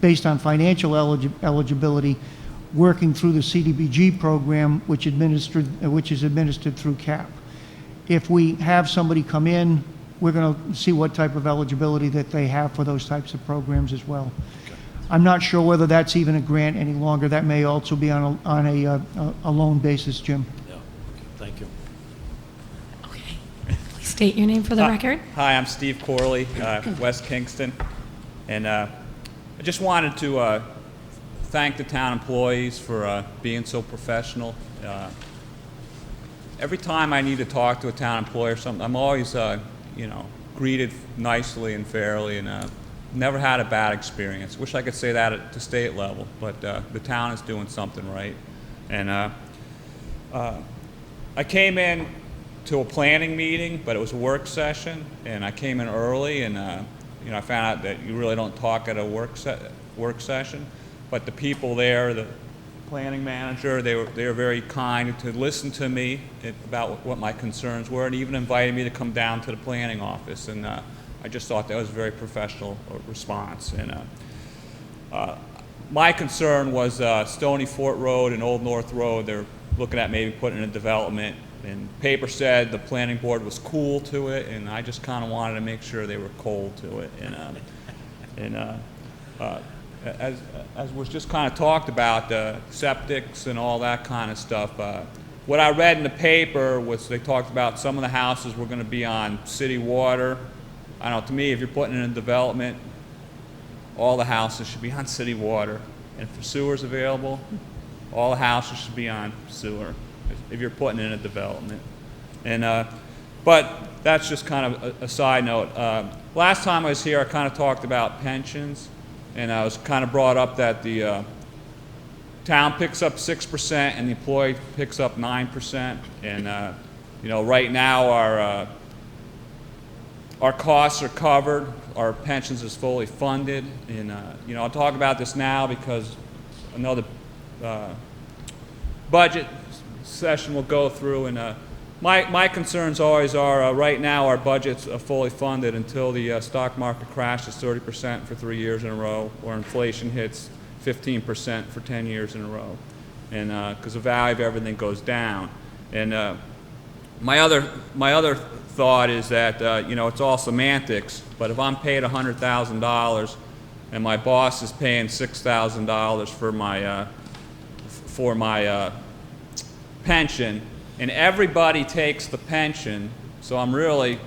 based on financial eligibility, working through the CDBG program, which is administered through CAP. If we have somebody come in, we're going to see what type of eligibility that they have for those types of programs as well. I'm not sure whether that's even a grant any longer. That may also be on a loan basis, Jim. yeah, okay, thank you. Okay. Please state your name for the record. Hi, I'm Steve Corley, West Kingston, and I just wanted to thank the town employees for being so professional. Every time I need to talk to a town employee or something, I'm always, greeted nicely and fairly, and never had a bad experience. Wish I could say that at the state level, but the town is doing something right. And I came in to a planning meeting, but it was a work session, and I came in early, and I found out that you really don't talk at a work session. But the people there, the planning manager, they were very kind to listen to me about what my concerns were, and even invited me to come down to the planning office. And I just thought that was a very professional response. And my concern was Stony Fort Road and Old North Road. They're looking at maybe putting in a development, and the paper said the planning board was cool to it, and I just kind of wanted to make sure they were cold to it. As was just kind of talked about, septics and all that kind of stuff, what I read in the paper was they talked about some of the houses were going to be on city water. I don't know, to me, if you're putting in a development, all the houses should be on city water. And if the sewer's available, all the houses should be on sewer if you're putting in a development. And but that's just kind of a side note. Last time I was here, I kind of talked about pensions, and I was kind of brought up that the town picks up 6% and the employee picks up 9%. And right now our costs are covered, our pensions is fully funded, and I'll talk about this now because another budget session will go through, and my concerns always are right now our budgets are fully funded until the stock market crashes 30% for 3 years in a row, or inflation hits 15% for 10 years in a row, and because the value of everything goes down. And my other thought is that it's all semantics, but if I'm paid $100,000 and my boss is paying $6,000 for my pension, and everybody takes the pension, so I'm really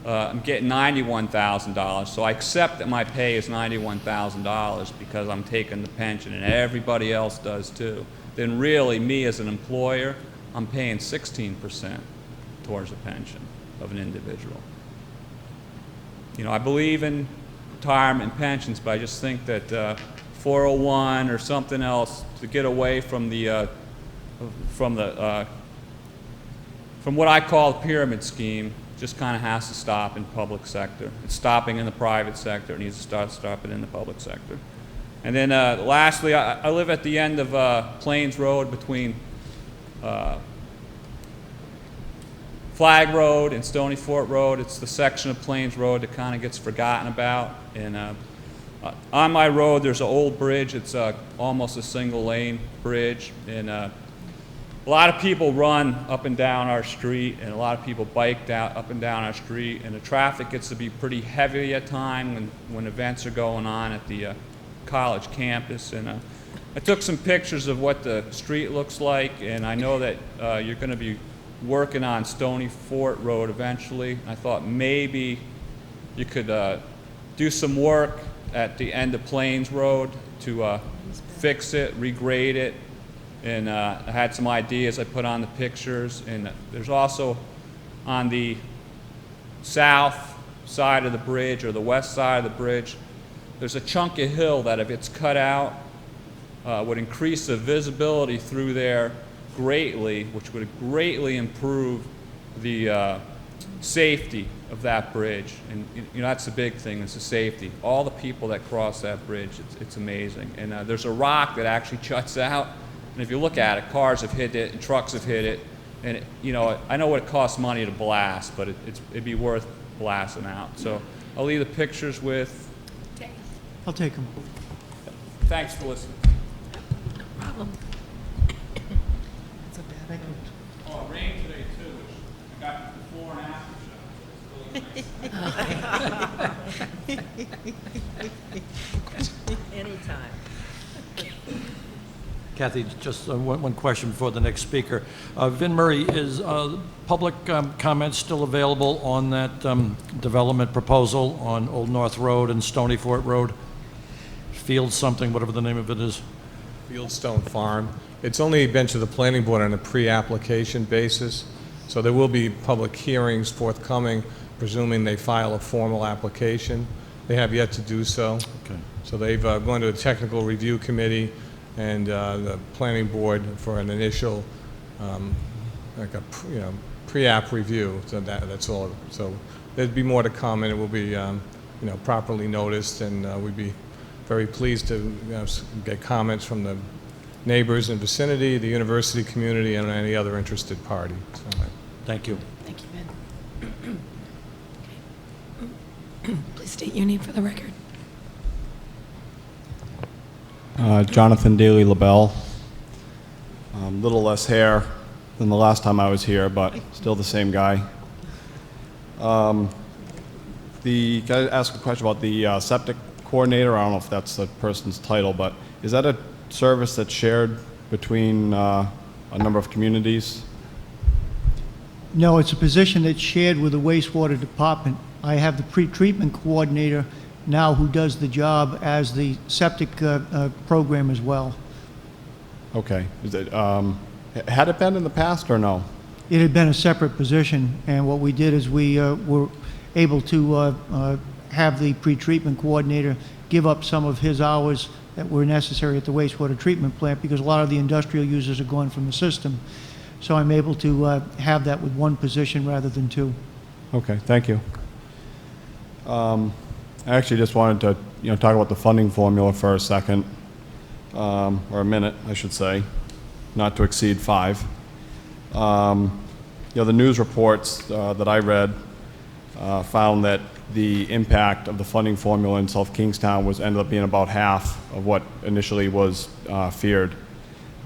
I'm getting $91,000. So I accept that my pay is $91,000 because I'm taking the pension, and everybody else does too. Then really, me as an employer, I'm paying 16% towards the pension of an individual. I believe in retirement and pensions, but I just think that 401 or something else to get away from from what I call the pyramid scheme just kind of has to stop in public sector. It's stopping in the private sector. It needs to stop it in the public sector. And then lastly, I live at the end of Plains Road between Flag Road and Stony Fort Road. It's the section of Plains Road that kind of gets forgotten about. And on my road, there's an old bridge. It's almost a single-lane bridge. And a lot of people run up and down our street, and a lot of people bike up and down our street. And the traffic gets to be pretty heavy at times when events are going on at the college campus. And I took some pictures of what the street looks like, and I know that you're going to be working on Stony Fort Road eventually. I thought maybe you could do some work at the end of Plains Road to fix it, regrade it, and I had some ideas I put on the pictures. And there's also on the south side of the bridge or the west side of the bridge, there's a chunk of hill that if it's cut out would increase the visibility through there greatly, which would greatly improve the safety of that bridge. And you know, that's the big thing, is the safety. All the people that cross that bridge, it's amazing. And there's a rock that actually juts out, and if you look at it, cars have hit it and trucks have hit it. And you know, I know what it costs money to blast, but it'd be worth blasting out. So I'll leave the pictures with. I'll take them. Thanks for listening. No problem. Oh, it rained today too, which I got the before and after shot. Anytime. Kathy, just one question before the next speaker. Vin Murray, is public comments still available on that development proposal on Old North Road and Stony Fort Road? Field something, whatever the name of it is. Fieldstone Farm. It's only been to the planning board on a pre-application basis, so there will be public hearings forthcoming, presuming they file a formal application. They have yet to do so. Okay. So they've gone to a technical review committee and the planning board for an initial, like a pre-app review. So that's all. So there'd be more to come, and it will be properly noticed, and we'd be very pleased to get comments from the neighbors in vicinity, the university community, and any other interested party. So, thank you. Thank you, Ben. Please state your name for the record. Jonathan Daly LaBelle. Little less hair than the last time I was here, but still the same guy. Can I ask a question about the septic coordinator? I don't know if that's the person's title, but is that a service that's shared between a number of communities? No, it's a position that's shared with the wastewater department. I have the pre-treatment coordinator now who does the job as the septic program as well. Okay. Is it, had it been in the past or no? It had been a separate position, and what we did is we were able to have the pre-treatment coordinator give up some of his hours that were necessary at the wastewater treatment plant, because a lot of the industrial users are gone from the system. So I'm able to have that with one position rather than two. Okay, thank you. I actually just wanted to talk about the funding formula for a second, or a minute, I should say, not to exceed 5. The news reports that I read found that the impact of the funding formula in South Kingstown ended up being about half of what initially was feared.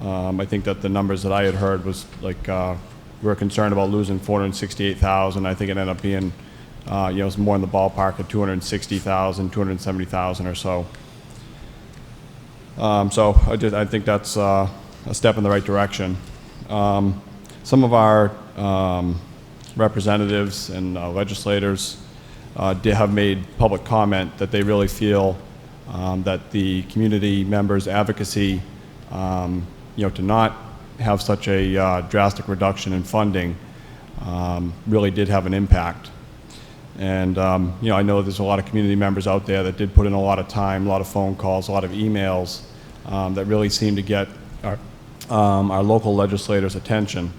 I think that the numbers that I had heard was like we were concerned about losing $468,000. I think it ended up being it's more in the ballpark of $260,000, $270,000 or so. So I think that's a step in the right direction. Some of our representatives and legislators did have made public comment that they really feel that the community members' advocacy, to not have such a drastic reduction in funding, really did have an impact. And I know there's a lot of community members out there that did put in a lot of time, a lot of phone calls, a lot of emails that really seemed to get our local legislators' attention.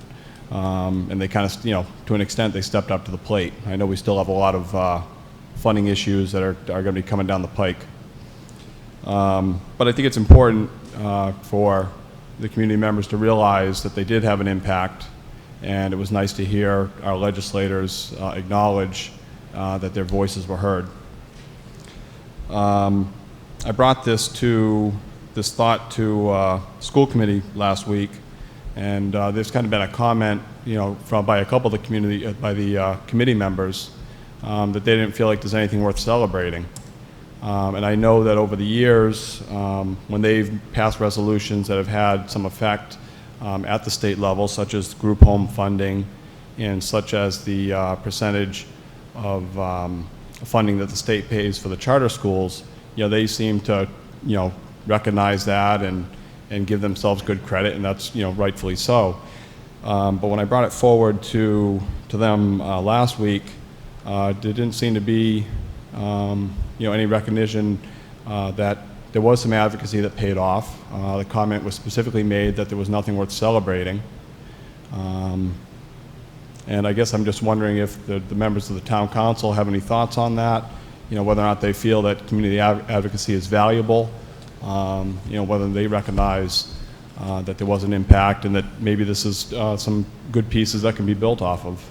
And they kind of, to an extent, they stepped up to the plate. I know we still have a lot of funding issues that are going to be coming down the pike. But I think it's important for the community members to realize that they did have an impact, and it was nice to hear our legislators acknowledge that their voices were heard. I brought this thought to school committee last week, and there's kind of been a comment, by a couple of the committee members that they didn't feel like there's anything worth celebrating. And I know that over the years, when they've passed resolutions that have had some effect at the state level, such as group home funding and such as the percentage of funding that the state pays for the charter schools, they seem to, recognize that and give themselves good credit, and that's, rightfully so. But when I brought it forward to them last week, there didn't seem to be, any recognition that there was some advocacy that paid off. The comment was specifically made that there was nothing worth celebrating. And I guess I'm just wondering if the members of the town council have any thoughts on that, whether or not they feel that community advocacy is valuable, whether they recognize that there was an impact and that maybe this is some good pieces that can be built off of.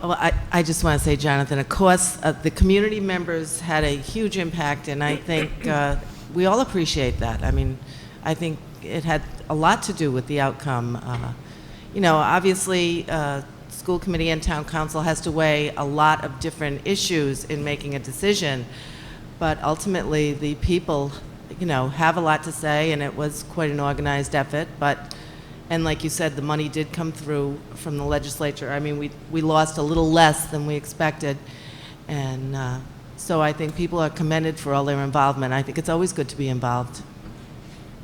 Well, I just want to say, Jonathan, of course, the community members had a huge impact, and I think we all appreciate that. I mean, I think it had a lot to do with the outcome. Obviously, school committee and town council has to weigh a lot of different issues in making a decision, but ultimately the people, have a lot to say, and it was quite an organized effort. And like you said, the money did come through from the legislature. I mean, we lost a little less than we expected, and so I think people are commended for all their involvement. I think it's always good to be involved.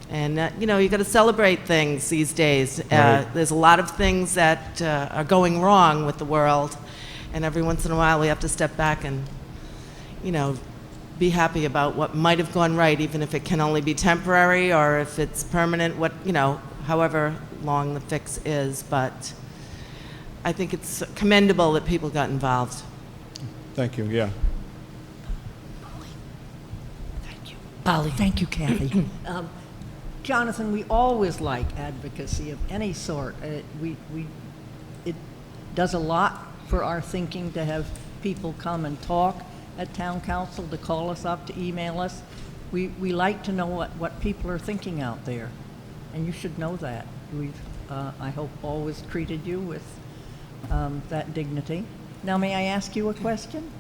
And, you got to celebrate things these days. Right. There's a lot of things that are going wrong with the world, and every once in a while we have to step back and, be happy about what might have gone right, even if it can only be temporary or if it's permanent, however long the fix is. But I think it's commendable that people got involved. Thank you, yeah. Polly. Thank you, Kathy. Jonathan, we always like advocacy of any sort. It does a lot for our thinking to have people come and talk at town council, to call us up, to email us. We like to know what people are thinking out there, and you should know that. We've, I hope, always treated you with that dignity. Now, may I ask you a question?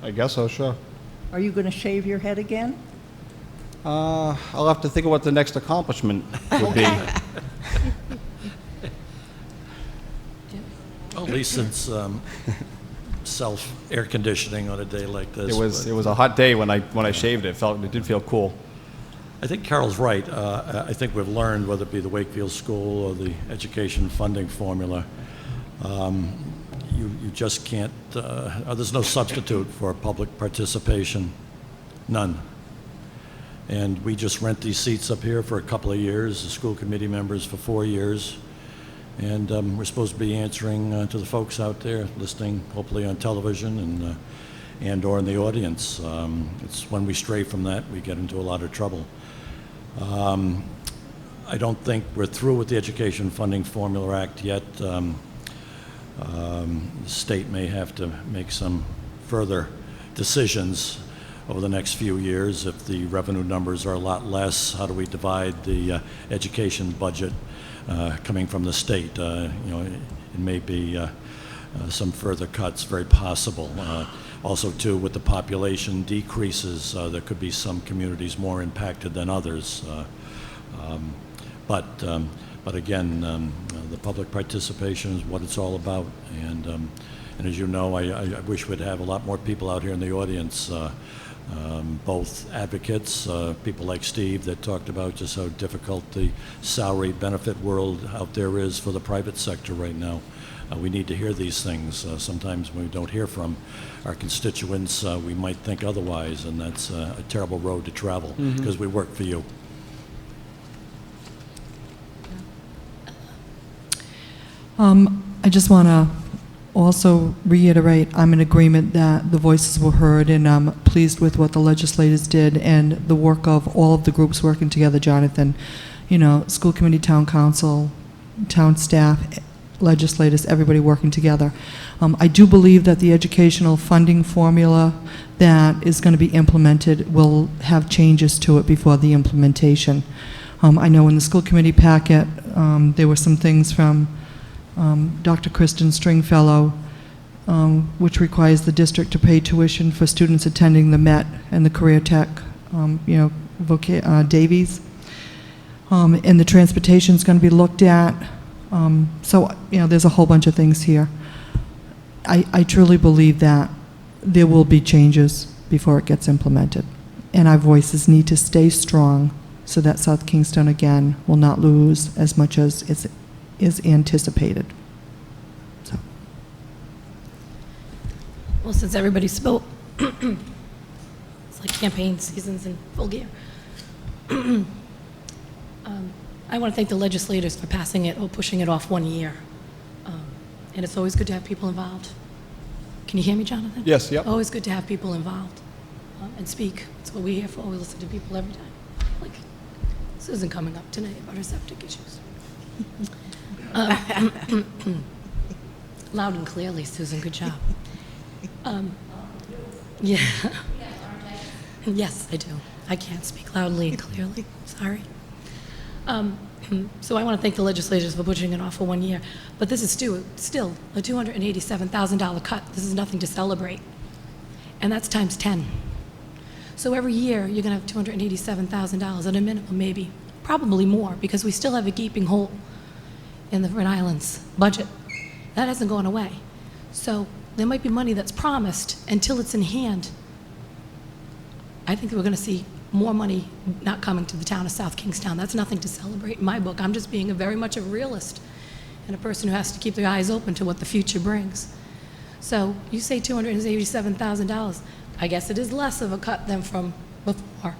I guess so, sure. Are you going to shave your head again? I'll have to think of what the next accomplishment would be. At least since self-air conditioning on a day like this. It was a hot day when I shaved it. It did feel cool. I think Carol's right. I think we've learned, whether it be the Wakefield School or the education funding formula, you just can't, there's no substitute for public participation, none. And we just rent these seats up here for a couple of years, the school committee members for 4 years. And we're supposed to be answering to the folks out there, listening hopefully on television and or in the audience. It's when we stray from that, we get into a lot of trouble. I don't think we're through with the Education Funding Formula Act yet. The state may have to make some further decisions over the next few years. If the revenue numbers are a lot less, how do we divide the education budget coming from the state? It may be some further cuts, very possible. Also, too, with the population decreases, there could be some communities more impacted than others. But again, the public participation is what it's all about. And as you know, I wish we'd have a lot more people out here in the audience, both advocates, people like Steve that talked about just how difficult the salary benefit world out there is for the private sector right now. We need to hear these things. Sometimes when we don't hear from our constituents, we might think otherwise, and that's a terrible road to travel because we work for you. I just want to also reiterate, I'm in agreement that the voices were heard, and I'm pleased with what the legislators did and the work of all of the groups working together, Jonathan. You know, school committee, town council, town staff, legislators, everybody working together. I do believe that the educational funding formula that is going to be implemented will have changes to it before the implementation. I know in the school committee packet, there were some things from Dr. Kristen Stringfellow, which requires the district to pay tuition for students attending the Met and the Career Tech, Davies. And the transportation's going to be looked at. So, there's a whole bunch of things here. I truly believe that there will be changes before it gets implemented. And our voices need to stay strong so that South Kingston, again, will not lose as much as is anticipated. So. Well, since everybody spoke, it's like campaign season's in full gear. I want to thank the legislators for passing it or pushing it off 1 year. And it's always good to have people involved. Can you hear me, Jonathan? Yes, yep. Always good to have people involved and speak. That's what we're here for. We listen to people every time. Like Susan coming up tonight about her septic issues. Loud and clearly, Susan. Good job. Yeah. Yes, I do. I can't speak loudly and clearly. Sorry. So I want to thank the legislators for pushing it off for 1 year. But this is still a $287,000 cut. This is nothing to celebrate. And that's times 10. So every year, you're going to have $287,000 at a minimum, maybe. Probably more, because we still have a gaping hole in the Rhode Island's budget. That hasn't gone away. So there might be money that's promised until it's in hand. I think we're going to see more money not coming to the town of South Kingstown. That's nothing to celebrate in my book. I'm just being very much a realist and a person who has to keep their eyes open to what the future brings. So you say $287,000. I guess it is less of a cut than from before,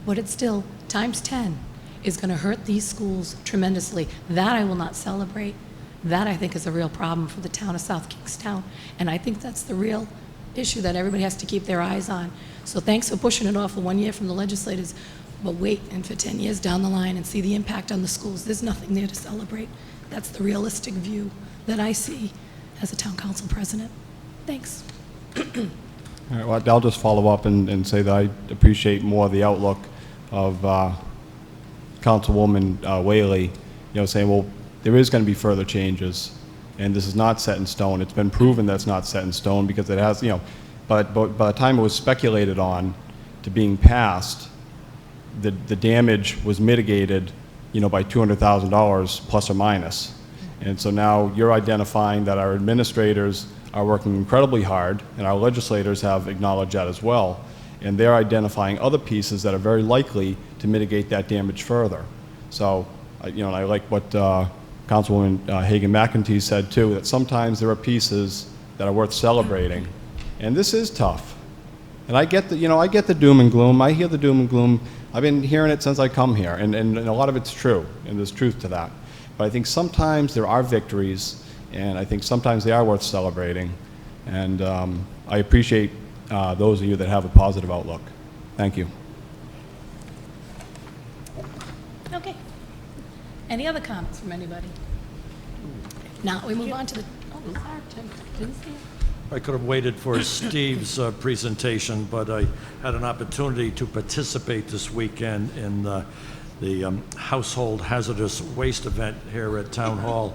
but it's still times 10 is going to hurt these schools tremendously. That I will not celebrate. That I think is a real problem for the town of South Kingstown, and I think that's the real issue that everybody has to keep their eyes on. So thanks for pushing it off for 1 year from the legislators, but wait and for 10 years down the line and see the impact on the schools. There's nothing there to celebrate. That's the realistic view that I see as a town council president. Thanks. All right, well, I'll just follow up and say that I appreciate more the outlook of Councilwoman Whaley, saying, well, there is going to be further changes, and this is not set in stone. It's been proven that it's not set in stone because it has, but by the time it was speculated on to being passed, the damage was mitigated, by $200,000 plus or minus. And so now you're identifying that our administrators are working incredibly hard, and our legislators have acknowledged that as well, and they're identifying other pieces that are very likely to mitigate that damage further. So, I like what Councilwoman Hagan-McEntee said too, that sometimes there are pieces that are worth celebrating, and this is tough. And I get the, I get the doom and gloom. I hear the doom and gloom. I've been hearing it since I come here, and a lot of it's true, and there's truth to that. But I think sometimes there are victories, and I think sometimes they are worth celebrating. And I appreciate those of you that have a positive outlook. Thank you. Okay. Any other comments from anybody? Now we move on to the, oh, sorry, Tim. Didn't see it. I could have waited for Steve's presentation, but I had an opportunity to participate this weekend in the Household Hazardous Waste event here at Town Hall.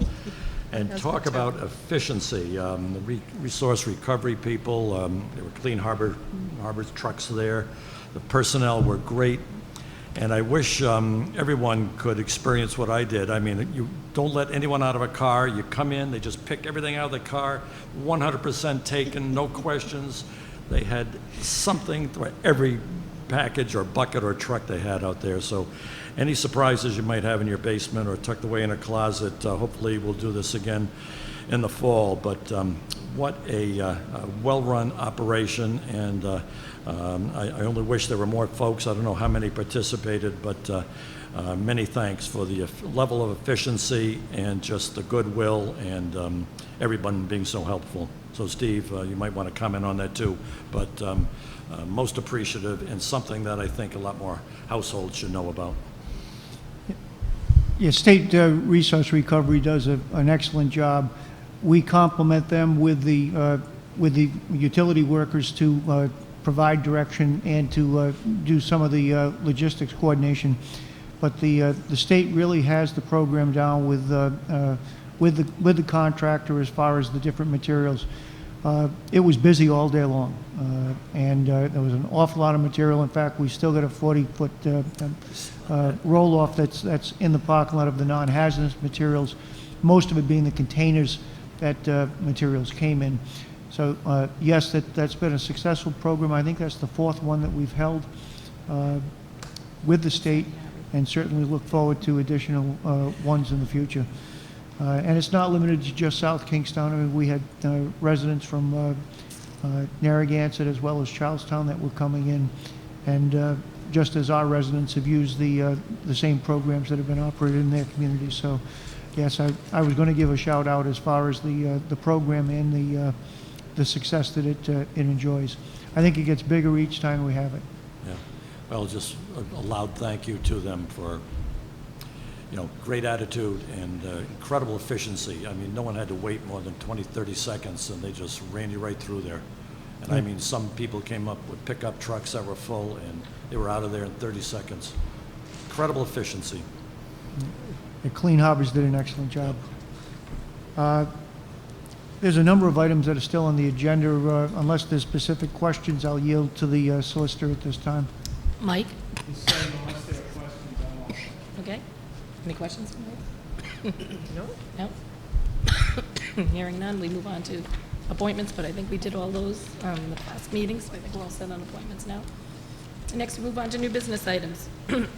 And talk about efficiency. The resource recovery people, there were Clean Harbor trucks there. The personnel were great. And I wish everyone could experience what I did. I mean, you don't let anyone out of a car. You come in, they just pick everything out of the car, 100% taken, no questions. They had something for every package or bucket or truck they had out there. So any surprises you might have in your basement or tucked away in a closet, hopefully we'll do this again in the fall. But what a well-run operation, and I only wish there were more folks. I don't know how many participated, but many thanks for the level of efficiency and just the goodwill and everyone being so helpful. So Steve, you might want to comment on that too, but most appreciative and something that I think a lot more households should know about. Yeah, State Resource Recovery does an excellent job. We complement them with the utility workers to provide direction and to do some of the logistics coordination. But the state really has the program down with the contractor as far as the different materials. It was busy all day long, and there was an awful lot of material. In fact, we still got a 40-foot roll-off that's in the parking lot of the non-hazardous materials, most of it being the containers that materials came in. So yes, that's been a successful program. I think that's the fourth one that we've held with the state, and certainly look forward to additional ones in the future. And it's not limited to just South Kingstown. I mean, we had residents from Narragansett as well as Charlestown that were coming in, and just as our residents have used the same programs that have been operated in their communities. So, yes, I was going to give a shout out as far as the program and the success that it enjoys. I think it gets bigger each time we have it. Yeah. Well, just a loud thank you to them for, you know, great attitude and incredible efficiency. I mean, no one had to wait more than 20, 30 seconds, and they just ran you right through there. And I mean, some people came up with pickup trucks that were full, and they were out of there in 30 seconds. Incredible efficiency. The Clean Harbors did an excellent job. There's a number of items that are still on the agenda. Unless there's specific questions, I'll yield to the solicitor at this time. Mike? Unless there are questions, I won't. Okay. Any questions? No? No? Hearing none, we move on to appointments, but I think we did all those in the past meetings, so I think we're all set on appointments now. And next, we move on to new business items.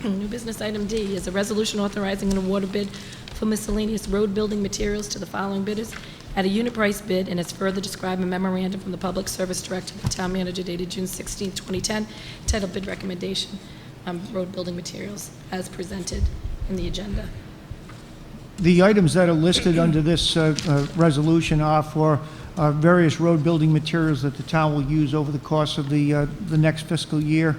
New business item D is a resolution authorizing an award of bid for miscellaneous road building materials to the following bidders at a unit price bid, and is further described in memorandum from the Public Service Director to the Town Manager dated June 16, 2010, titled Bid Recommendation, Road Building Materials, as presented in the agenda. The items that are listed under this resolution are for various road building materials that the town will use over the course of the next fiscal year.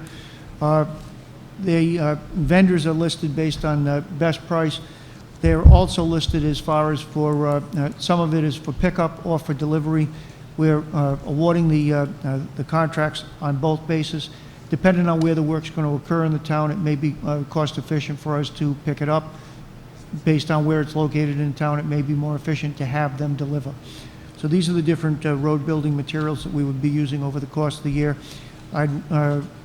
The vendors are listed based on best price. They're also listed as far as for, some of it is for pickup or for delivery. We're awarding the contracts on both bases. Depending on where the work's going to occur in the town, it may be cost efficient for us to pick it up. Based on where it's located in town, it may be more efficient to have them deliver. So these are the different road building materials that we would be using over the course of the year. I'd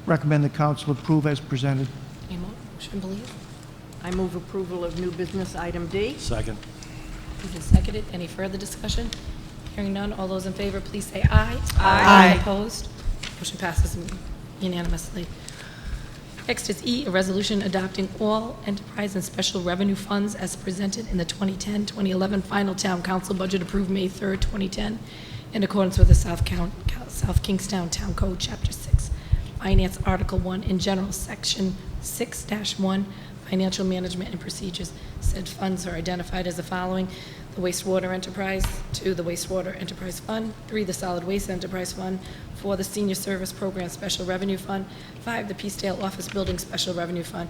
recommend the council approve as presented. Any motion, please? I move approval of new business item D. Second. Moved and seconded. Any further discussion? Hearing none, all those in favor, please say aye. Aye. Opposed? Motion passes unanimously. Next is E, a resolution adopting all enterprise and special revenue funds as presented in the 2010-2011 final town council budget approved May 3rd, 2010, in accordance with the South Kingstown Town Code, Chapter 6, Finance Article 1, in general, Section 6-1, Financial Management and Procedures. Said funds are identified as the following: the wastewater enterprise, 2, the wastewater enterprise fund, 3, the solid waste enterprise fund, 4, the senior service program special revenue fund, 5, the Peacedale office building special revenue fund,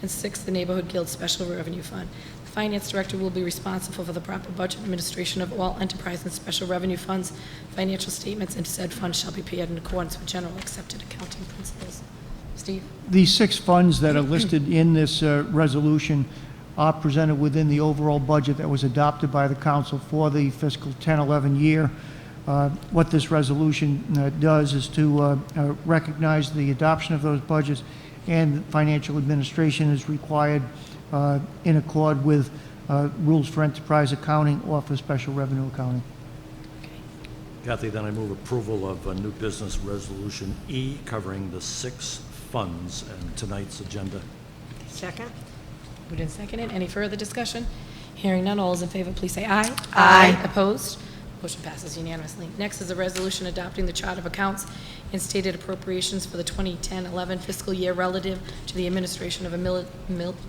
and 6, the neighborhood guild special revenue fund. The finance director will be responsible for the proper budget administration of all enterprise and special revenue funds. Financial statements and said funds shall be paid in accordance with general accepted accounting principles. Steve? These 6 funds that are listed in this resolution are presented within the overall budget that was adopted by the council for the fiscal 10-11 year. What this resolution does is to recognize the adoption of those budgets, and financial administration is required in accord with rules for enterprise accounting or for special revenue accounting. Kathy, then I move approval of new business resolution E, covering the 6 funds in tonight's agenda. Second? Moved and seconded. Any further discussion? Hearing none, all those in favor, please say aye. Aye. Opposed? Motion passes unanimously. Next is a resolution adopting the chart of accounts and stated appropriations for the 2010-11 fiscal year relative to the administration of a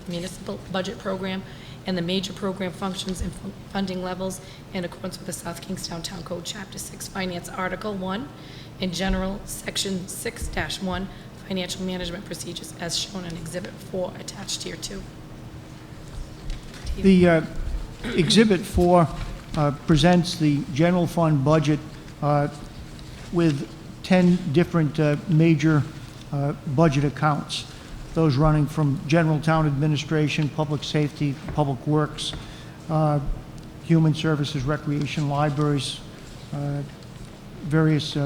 municipal budget program and the major program functions and funding levels in accordance with the South Kingstown Town Code, Chapter 6, Finance, Article 1, in general, Section 6-1, Financial Management Procedures, as shown in Exhibit 4, attached here too. The Exhibit 4 presents the general fund budget with 10 different major budget accounts, those running from general town administration, public safety, public works, human services, recreation, libraries, various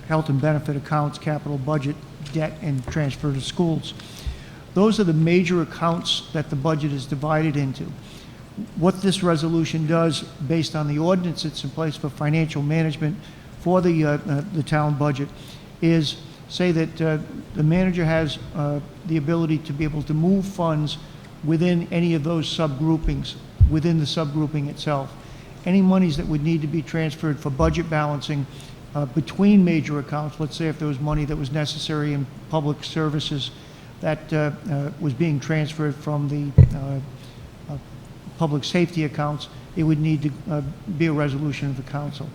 health and benefit accounts, capital budget, debt, and transfer to schools. Those are the major accounts that the budget is divided into. What this resolution does, based on the ordinance that's in place for financial management for the town budget, is say that the manager has the ability to be able to move funds within any of those subgroupings, within the subgrouping itself. Any monies that would need to be transferred for budget balancing between major accounts, let's say if there was money that was necessary in public services that was being transferred from the public safety accounts, it would need to be a resolution of the council.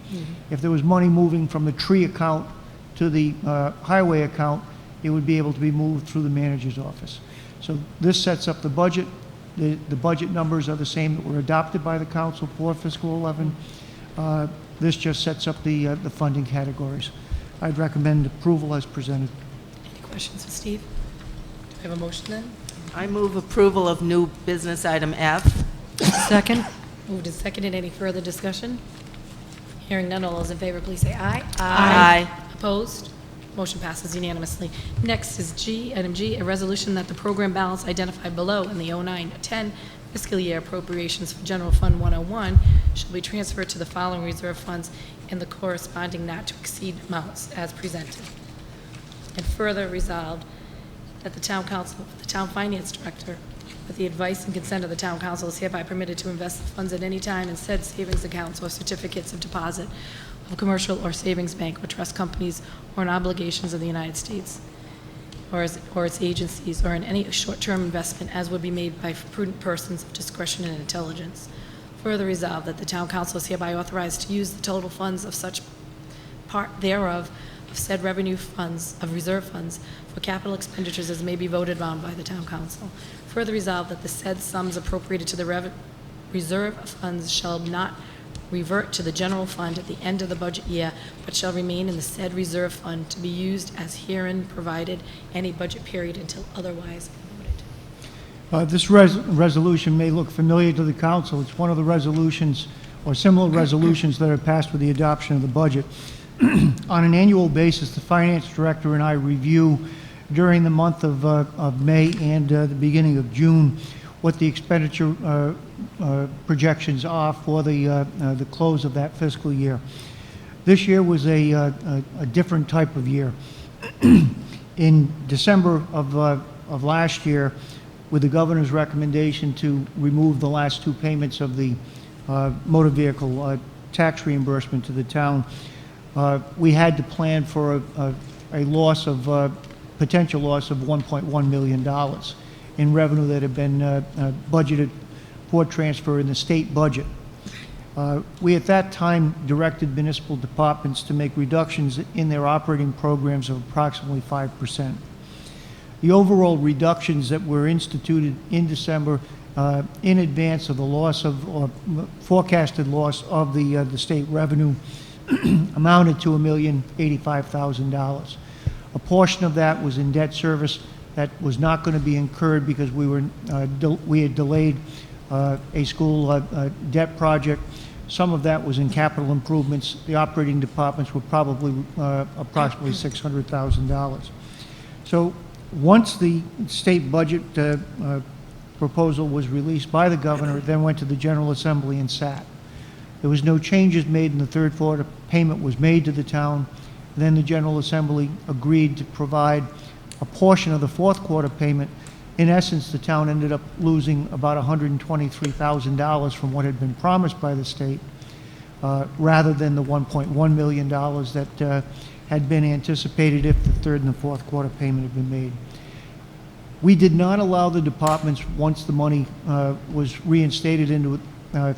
If there was money moving from the tree account to the highway account, it would be able to be moved through the manager's office. So this sets up the budget. The budget numbers are the same that were adopted by the council for fiscal 11. This just sets up the funding categories. I'd recommend approval as presented. Any questions for Steve? Do I have a motion then? I move approval of new business item F. Second? Moved and seconded. Any further discussion? Hearing none, all those in favor, please say aye. Aye. Opposed? Motion passes unanimously. Next is G, item G, a resolution that the program balance identified below in the 09-10 fiscal year appropriations for General Fund 101 shall be transferred to the following reserve funds in the corresponding not-to-exceed amounts as presented. And further resolved that the town council, the town finance director, with the advice and consent of the town council, is hereby permitted to invest the funds at any time in said savings accounts or certificates of deposit of commercial or savings bank or trust companies or in obligations of the United States or its agencies, or in any short-term investment as would be made by prudent persons of discretion and intelligence. Further resolved that the town council is hereby authorized to use the total funds of such part thereof of said revenue funds, of reserve funds, for capital expenditures as may be voted on by the town council. Further resolved that the said sums appropriated to the reserve funds shall not revert to the general fund at the end of the budget year, but shall remain in the said reserve fund to be used as herein provided any budget period until otherwise voted. This resolution may look familiar to the council. It's one of the resolutions or similar resolutions that are passed with the adoption of the budget. On an annual basis, the finance director and I review during the month of May and the beginning of June what the expenditure projections are for the close of that fiscal year. This year was a different type of year. In December of last year, with the governor's recommendation to remove the last two payments of the motor vehicle tax reimbursement to the town, we had to plan for a loss of potential loss of $1.1 million in revenue that had been budgeted for transfer in the state budget. We at that time directed municipal departments to make reductions in their operating programs of approximately 5%. The overall reductions that were instituted in December in advance of the loss of, or forecasted loss of the state revenue amounted to $1,085,000. A portion of that was in debt service that was not going to be incurred because we had delayed a school debt project. Some of that was in capital improvements. The operating departments were probably approximately $600,000. So once the state budget proposal was released by the governor, it then went to the General Assembly and sat. There was no changes made in the third quarter. Payment was made to the town. Then the General Assembly agreed to provide a portion of the fourth quarter payment, in essence, the town ended up losing about $123,000 from what had been promised by the state, rather than the $1.1 million that had been anticipated if the third and the fourth quarter payment had been made. We did not allow the departments, once the money was reinstated into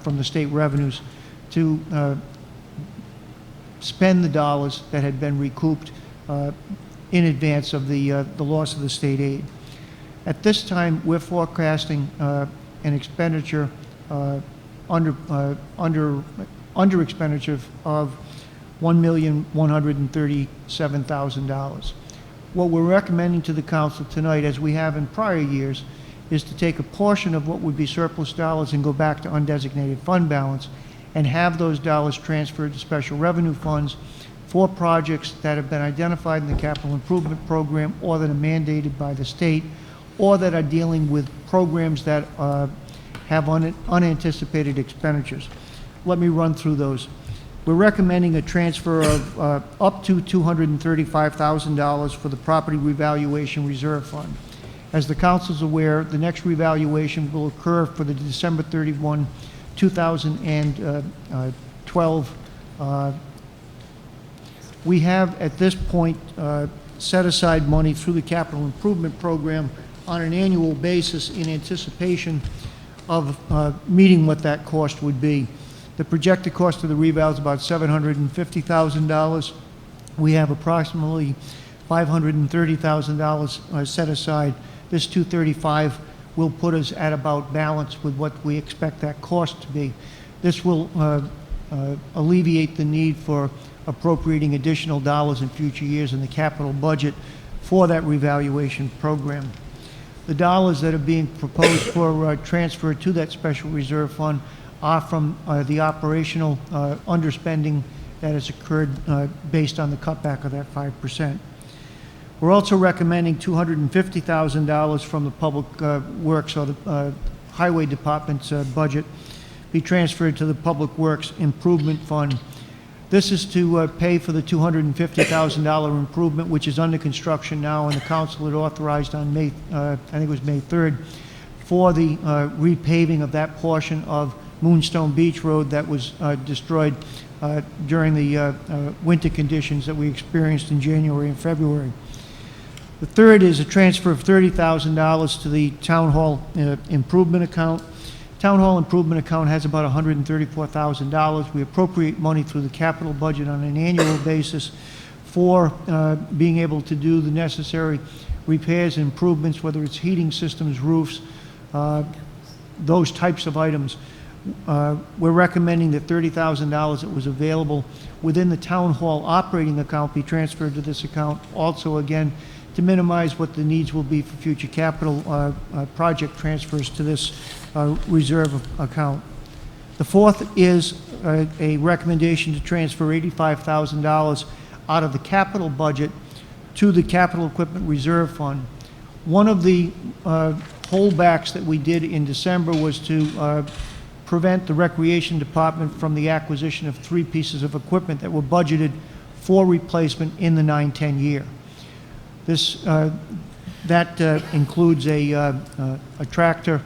from the state revenues, to spend the dollars that had been recouped in advance of the loss of the state aid. At this time, we're forecasting an expenditure under expenditure of $1,137,000. What we're recommending to the council tonight, as we have in prior years, is to take a portion of what would be surplus dollars and go back to undesignated fund balance and have those dollars transferred to special revenue funds for projects that have been identified in the capital improvement program or that are mandated by the state or that are dealing with programs that have unanticipated expenditures. Let me run through those. We're recommending a transfer of up to $235,000 for the property revaluation reserve fund. As the council is aware, the next revaluation will occur for the December 31, 2012. We have at this point set aside money through the capital improvement program on an annual basis in anticipation of meeting what that cost would be. The projected cost of the reval is about $750,000. We have approximately $530,000 set aside. This $235,000 will put us at about balance with what we expect that cost to be. This will alleviate the need for appropriating additional dollars in future years in the capital budget for that revaluation program. The dollars that are being proposed for transfer to that special reserve fund are from the operational underspending that has occurred based on the cutback of that 5%. We're also recommending $250,000 from the Public Works or the Highway Department's budget be transferred to the Public Works Improvement Fund. This is to pay for the $250,000 improvement, which is under construction now, and the council had authorized on May 3rd, for the repaving of that portion of Moonstone Beach Road that was destroyed during the winter conditions that we experienced in January and February. The third is a transfer of $30,000 to the Town Hall Improvement Account. Town Hall Improvement Account has about $134,000. We appropriate money through the capital budget on an annual basis for being able to do the necessary repairs and improvements, whether it's heating systems, roofs, those types of items. We're recommending that $30,000 that was available within the Town Hall operating account be transferred to this account. Also, again, to minimize what the needs will be for future capital project transfers to this reserve account. The fourth is a recommendation to transfer $85,000 out of the capital budget to the Capital Equipment Reserve Fund. One of the holdbacks that we did in December was to prevent the Recreation Department from the acquisition of 3 pieces of equipment that were budgeted for replacement in the 9-10 year. This includes a tractor,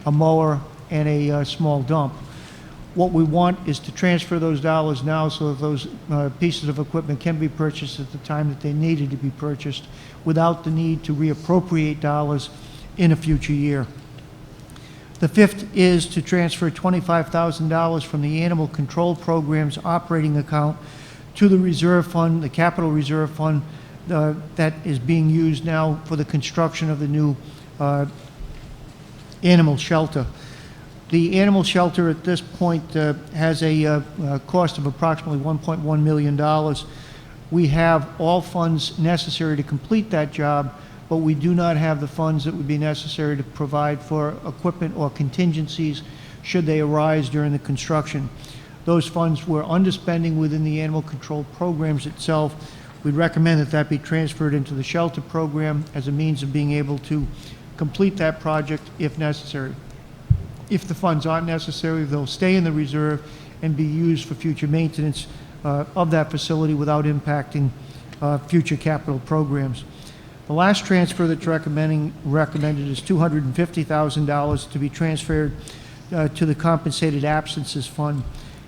a mower, and a small dump. What we want is to transfer those dollars now so that those pieces of equipment can be purchased at the time that they needed to be purchased without the need to reappropriate dollars in a future year. The fifth is to transfer $25,000 from the Animal Control Program's operating account to the reserve fund, the capital reserve fund, that is being used now for the construction of the new animal shelter. The animal shelter at this point has a cost of approximately $1.1 million. We have all funds necessary to complete that job, but we do not have the funds that would be necessary to provide for equipment or contingencies should they arise during the construction. Those funds were underspending within the animal control programs itself. We'd recommend that that be transferred into the shelter program as a means of being able to complete that project if necessary. If the funds aren't necessary, they'll stay in the reserve and be used for future maintenance of that facility without impacting future capital programs. The last transfer that's recommended is $250,000 to be transferred to the Compensated Absences Fund.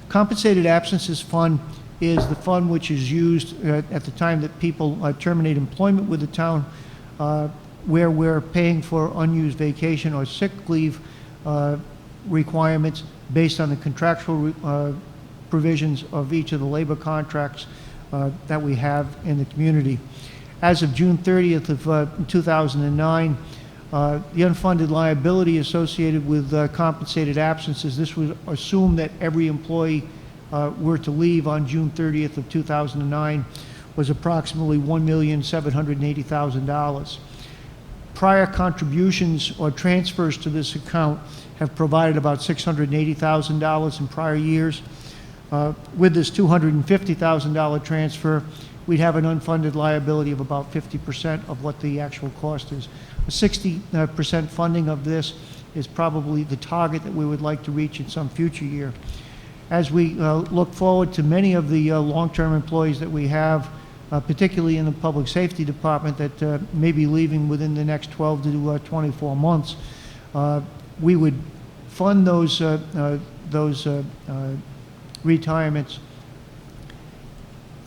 Compensated Absences Fund is the fund which is used at the time that people terminate employment with the town, where we're paying for unused vacation or sick leave requirements based on the contractual provisions of each of the labor contracts that we have in the community. As of June 30th of 2009, the unfunded liability associated with compensated absences, this would assume that every employee were to leave on June 30th of 2009, was approximately $1,780,000. Prior contributions or transfers to this account have provided about $680,000 in prior years. With this $250,000 transfer, we'd have an unfunded liability of about 50% of what the actual cost is. A 60% funding of this is probably the target that we would like to reach in some future year. As we look forward to many of the long-term employees that we have, particularly in the Public Safety Department, that may be leaving within the next 12 to 24 months, we would fund those retirements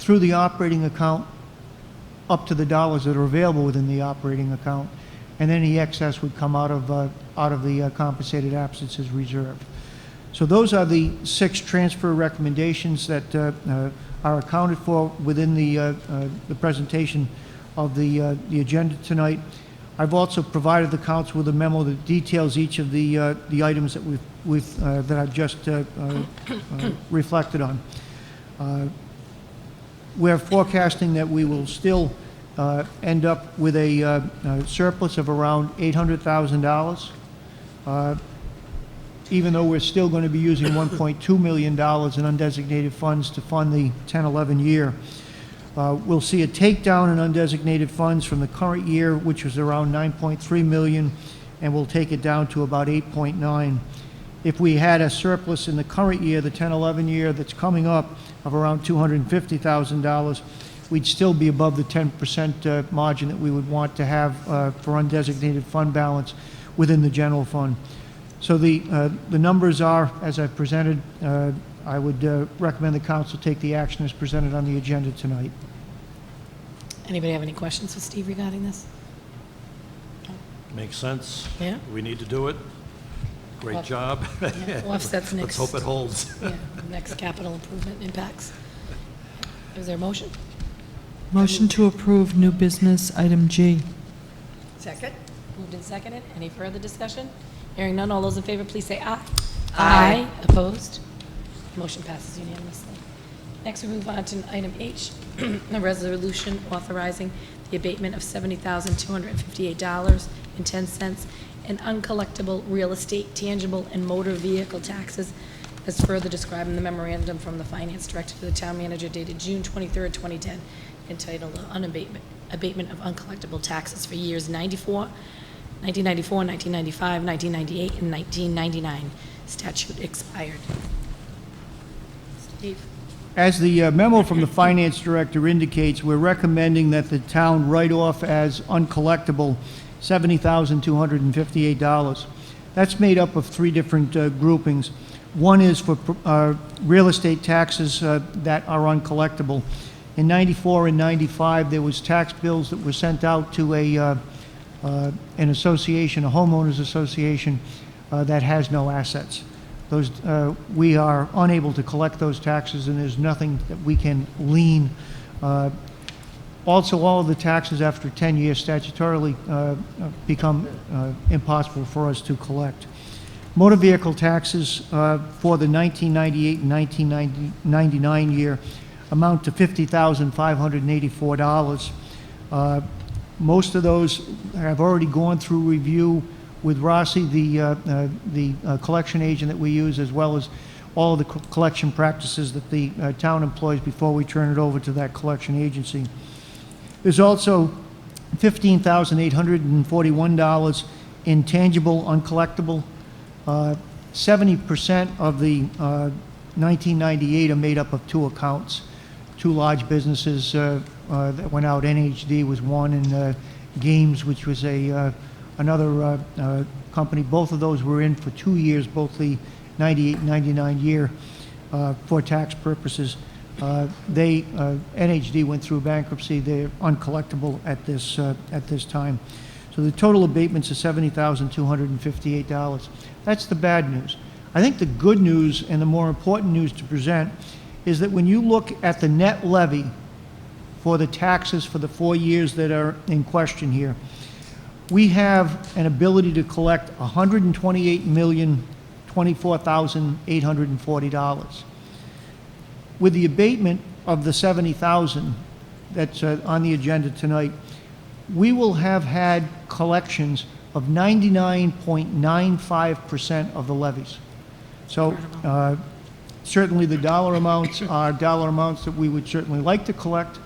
through the operating account up to the dollars that are available within the operating account, and any excess would come out of the compensated absences reserve. So those are the 6 transfer recommendations that are accounted for within the presentation of the agenda tonight. I've also provided the council with a memo that details each of the items that that I've just reflected on. We're forecasting that we will still end up with a surplus of around $800,000, even though we're still going to be using $1.2 million in undesignated funds to fund the 10-11 year. We'll see a takedown in undesignated funds from the current year, which was around $9.3 million, and we'll take it down to about $8.9. If we had a surplus in the current year, the 10-11 year that's coming up, of around $250,000, we'd still be above the 10% margin that we would want to have for undesignated fund balance within the general fund. So the numbers are, as I've presented. I would recommend the council take the action as presented on the agenda tonight. Anybody have any questions for Steve regarding this? Makes sense. Yeah. We need to do it. Great Well, job. Yeah, offsets next. Let's hope it holds. Yeah, next capital improvement impacts. Is there a motion? Motion to approve new business item G. Second? Moved and seconded. Any further discussion? Hearing none, all those in favor, please say aye. Aye. Opposed? Motion passes unanimously. Next, we move on to item H, a resolution authorizing the abatement of $70,258.10 in uncollectible real estate, tangible, and motor vehicle taxes, as further described in the memorandum from the Finance Director to the Town Manager dated June 23rd, 2010, entitled Abatement of Uncollectible Taxes for years 1994, 1995, 1998, and 1999. Statute expired. Steve? As the memo from the Finance Director indicates, we're recommending that the town write off as uncollectible $70,258. That's made up of 3 different groupings. One is for real estate taxes that are uncollectible. In 94 and 95, there was tax bills that were sent out to an association, a homeowners association, that has no assets. Those, we are unable to collect those taxes, and there's nothing that we can lien. Also, all of the taxes after 10 years statutorily become impossible for us to collect. Motor vehicle taxes for the 1998 and 1999 year amount to $50,584. Most of those have already gone through review with Rossi, the collection agent that we use, as well as all of the collection practices that the town employs before we turn it over to that collection agency. There's also $15,841 in tangible uncollectible. 70% of the 1998 are made up of 2 accounts. 2 large businesses that went out. NHD was one, and Games, which was another company. Both of those were in for 2 years, both the 98, 99 year for tax purposes. NHD went through bankruptcy. They're uncollectible at this time. So the total abatements are $70,258. That's the bad news. I think the good news and the more important news to present is that when you look at the net levy for the taxes for the 4 years that are in question here, we have an ability to collect $128,024,840. With the abatement of the $70,000 that's on the agenda tonight, we will have had collections of 99.95% of the levies. So certainly the dollar amounts are dollar amounts that we would certainly like to collect.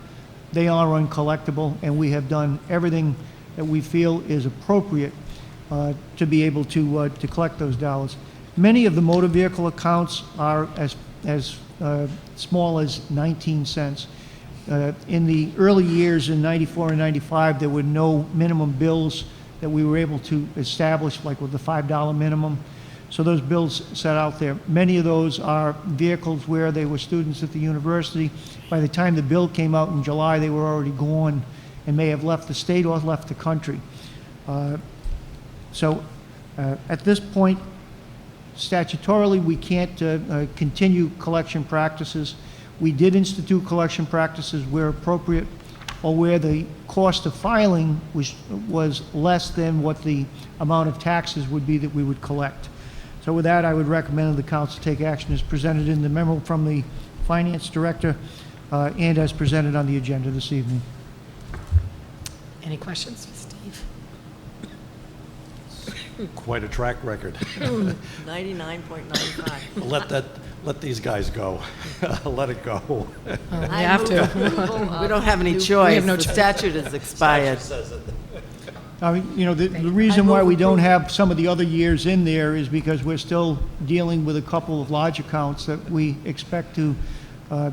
They are uncollectible, and we have done everything that we feel is appropriate to be able to collect those dollars. Many of the motor vehicle accounts are as small as 19 cents. In the early years in 94 and 95, there were no minimum bills that we were able to establish, like with the $5 minimum. So those bills set out there. Many of those are vehicles where they were students at the university. By the time the bill came out in July, they were already gone and may have left the state or left the country. At this point, statutorily, we can't continue collection practices. We did institute collection practices where appropriate or where the cost of filing was less than what the amount of taxes would be that we would collect. So with that, I would recommend the council take action as presented in the memo from the finance director and as presented on the agenda this evening. Any questions for Steve? Quite a track record. 99.95. Let these guys go. Let it go. You have to. We don't have any choice. We have no The choice. statute is expired. I mean, you know, the reason why we don't have some of the other years in there is because we're still dealing with a couple of large accounts that we expect to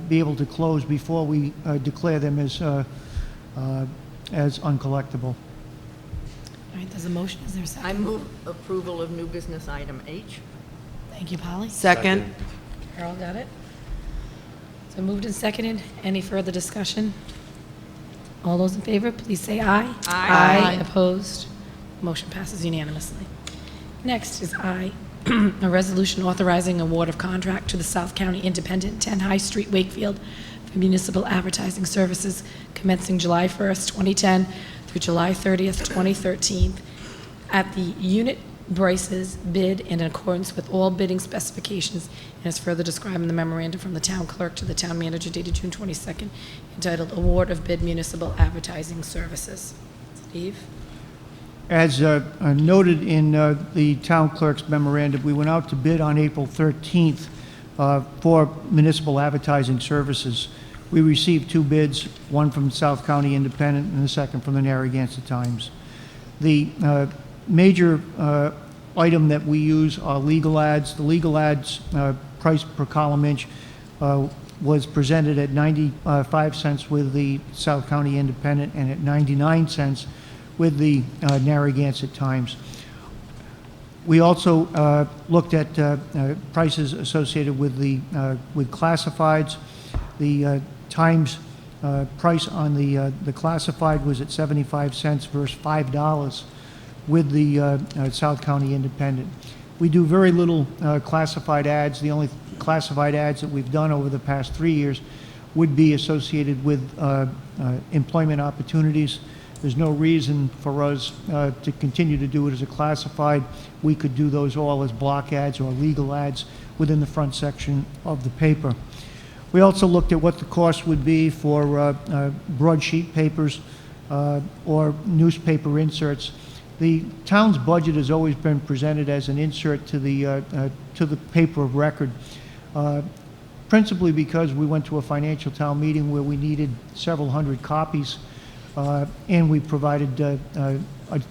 be able to close before we declare them as uncollectible. All right, there's a motion. Is there a second? I move approval of new business item H. Thank you, Polly. Second. Carol got it. So moved and seconded. Any further discussion? All those in favor, please say aye. Aye. Opposed? Motion passes unanimously. Next is I, a resolution authorizing award of contract to the South County Independent, 10 High Street, Wakefield, for municipal advertising services commencing July 1st, 2010 through July 30th, 2013, at the unit prices bid in accordance with all bidding specifications and as further described in the memorandum from the town clerk to the town manager dated June 22nd, entitled Award of Bid Municipal Advertising Services. Steve? As noted in the town clerk's memorandum, we went out to bid on April 13th for municipal advertising services. We received 2 bids, one from South County Independent and the second from the Narragansett Times. The major item that we use are legal ads. The legal ads price per column inch was presented at 95 cents with the South County Independent and at 99 cents with the Narragansett Times. We also looked at prices associated with with classifieds. The Times price on the classified was at 75 cents versus $5 with the South County Independent. We do very little classified ads. The only classified ads that we've done over the past 3 years would be associated with employment opportunities. There's no reason for us to continue to do it as a classified. We could do those all as block ads or legal ads within the front section of the paper. We also looked at what the cost would be for broadsheet papers or newspaper inserts. The town's budget has always been presented as an insert to the paper of record, principally because we went to a financial town meeting where we needed several hundred copies, and we provided an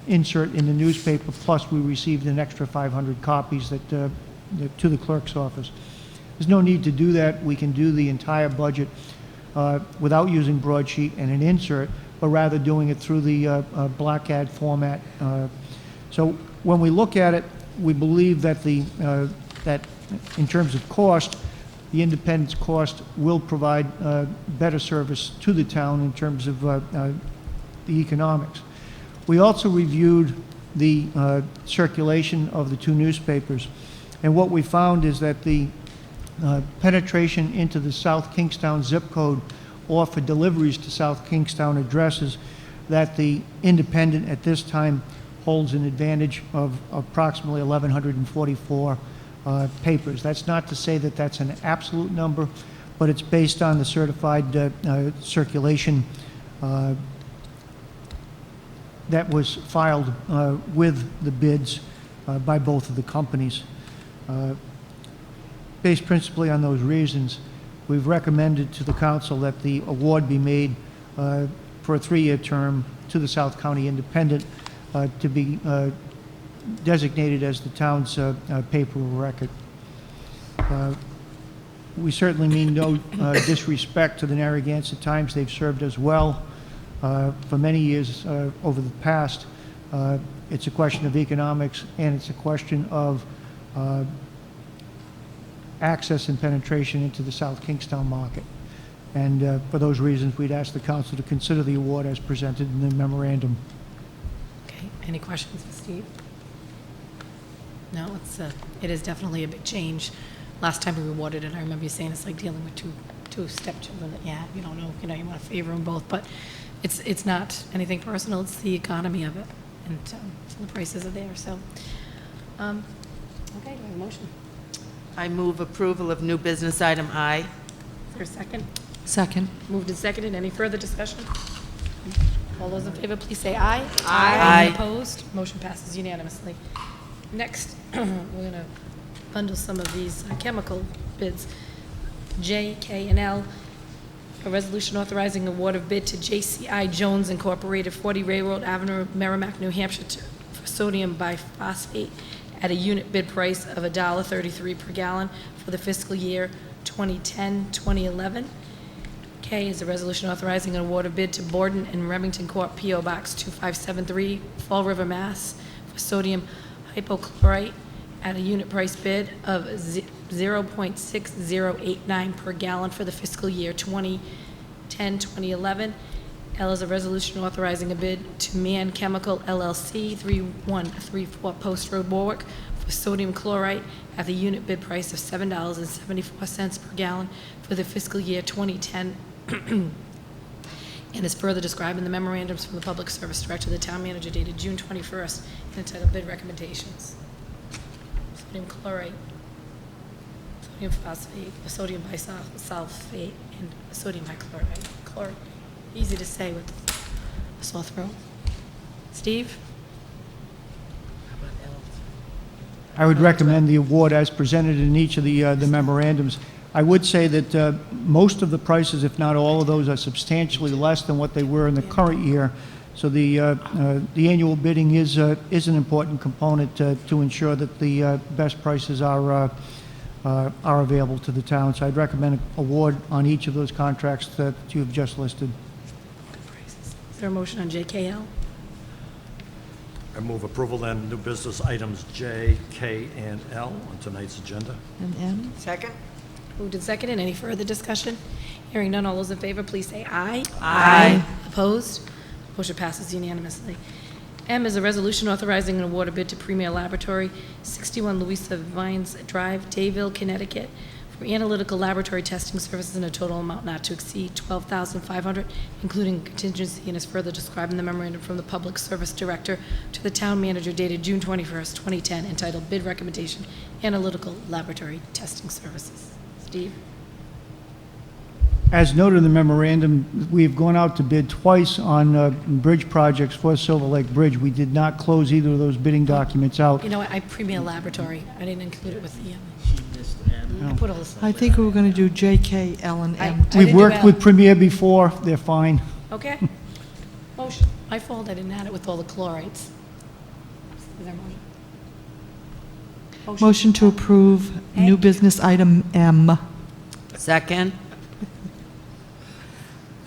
insert in the newspaper, plus we received an extra 500 copies that to the clerk's office. There's no need to do that. We can do the entire budget without using broadsheet and an insert, but rather doing it through the black ad format. So when we look at it, we believe that that in terms of cost, the independent's cost will provide better service to the town in terms of the economics. We also reviewed the circulation of the two newspapers, and what we found is that the penetration into the South Kingstown zip code or for deliveries to South Kingstown addresses, that the Independent at this time holds an advantage of approximately 1,144 papers. That's not to say that that's an absolute number, but it's based on the certified circulation that was filed with the bids by both of the companies. Based principally on those reasons, we've recommended to the council that the award be made for a 3-year term to the South County Independent to be designated as the town's paper of record. We certainly mean no disrespect to the Narragansett Times. They've served us well for many years over the past. It's a question of economics, and it's a question of access and penetration into the South Kingstown market. And for those reasons, we'd ask the council to consider the award as presented in the memorandum. Okay, any questions for Steve? No, it is definitely a big change. Last time we awarded it, I remember you saying it's like dealing with two stepchildren that you have, you don't know, you want to favor them both, but it's not anything personal, it's the economy of it, and the prices are there, so. Okay, do I have a motion? I move approval of new business item I. Is there a second? Second. Moved and seconded. Any further discussion? All those in favor, please say aye. Aye. Any opposed? Motion passes unanimously. Next, we're going to bundle some of these chemical bids. J, K, and L. A resolution authorizing award of bid to JCI Jones Incorporated, 40 Railroad Avenue, Merrimack, New Hampshire, for sodium biphosphate at a unit bid price of $1.33 per gallon for the fiscal year 2010-2011. K is a resolution authorizing an award of bid to Borden and Remington Corp. P.O. Box 2573, Fall River, Mass. for sodium hypochlorite at a unit price bid of 0.6089 per gallon for the fiscal year 2010-2011. L is a resolution authorizing a bid to Man Chemical LLC, 3134 Post Road, Warwick, for sodium chlorite at the unit bid price of $7.74 per gallon for the fiscal year 2010, and is further described in the memorandums from the Public Service Director to the Town Manager dated June 21st, and entitled Bid Recommendations. Sodium chlorite, sodium phosphate, sodium bisulfate, and sodium hichloride. Chloride. Easy to say with a sore throat. Steve? I would recommend the award as presented in each of the memorandums. I would say that most of the prices, if not all of those, are substantially less than what they were in the current year. So the annual bidding is an important component to ensure that the best prices are available to the town. So I'd recommend an award on each of those contracts that you have just listed. Is there a motion on JKL? I move approval then, new business items J, K, and L on tonight's agenda. And M? Second? Moved and seconded. Any further discussion? Hearing none, all those in favor, please say aye. Aye. Opposed? Motion passes unanimously. M is a resolution authorizing an award of bid to Premier Laboratory, 61 Louisa Vines Drive, Dayville, Connecticut, for analytical laboratory testing services in a total amount not to exceed $12,500, including contingency, and is further described in the memorandum from the Public Service Director to the Town Manager dated June 21st, 2010, entitled Bid Recommendation, Analytical Laboratory Testing Services. Steve? As noted in the memorandum, we've gone out to bid twice on bridge projects for Silver Lake Bridge. We did not close either of those bidding documents out. You know what, Premier Laboratory, I didn't include it with the, I put all this. I think we were going to do J, K, L, and M. I We've didn't do worked L. with Premier before, they're fine. Okay. Motion. My fault, I didn't add it with all the chlorites. Is there a motion? Motion to approve new business item M. Second?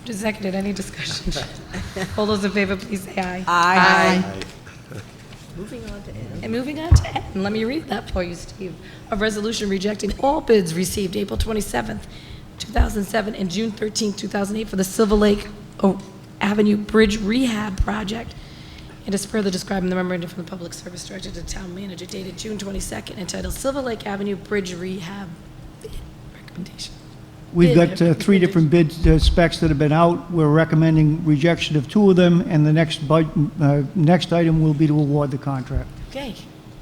Moved and seconded. Any discussion? All those in favor, please say aye. Aye. Moving on to N. And moving on to N, let me read that for you, Steve. A resolution rejecting all bids received April 27th, 2007 and June 13th, 2008 for the Silver Lake Avenue Bridge Rehab Project. It is further described in the memorandum from the Public Service Director to the Town Manager dated June 22nd entitled Silver Lake Avenue Bridge Rehab Bid Recommendation. We've Bid got three different bid specs that have been out. We're recommending rejection of two of them, and the next item will be to award the contract. Okay,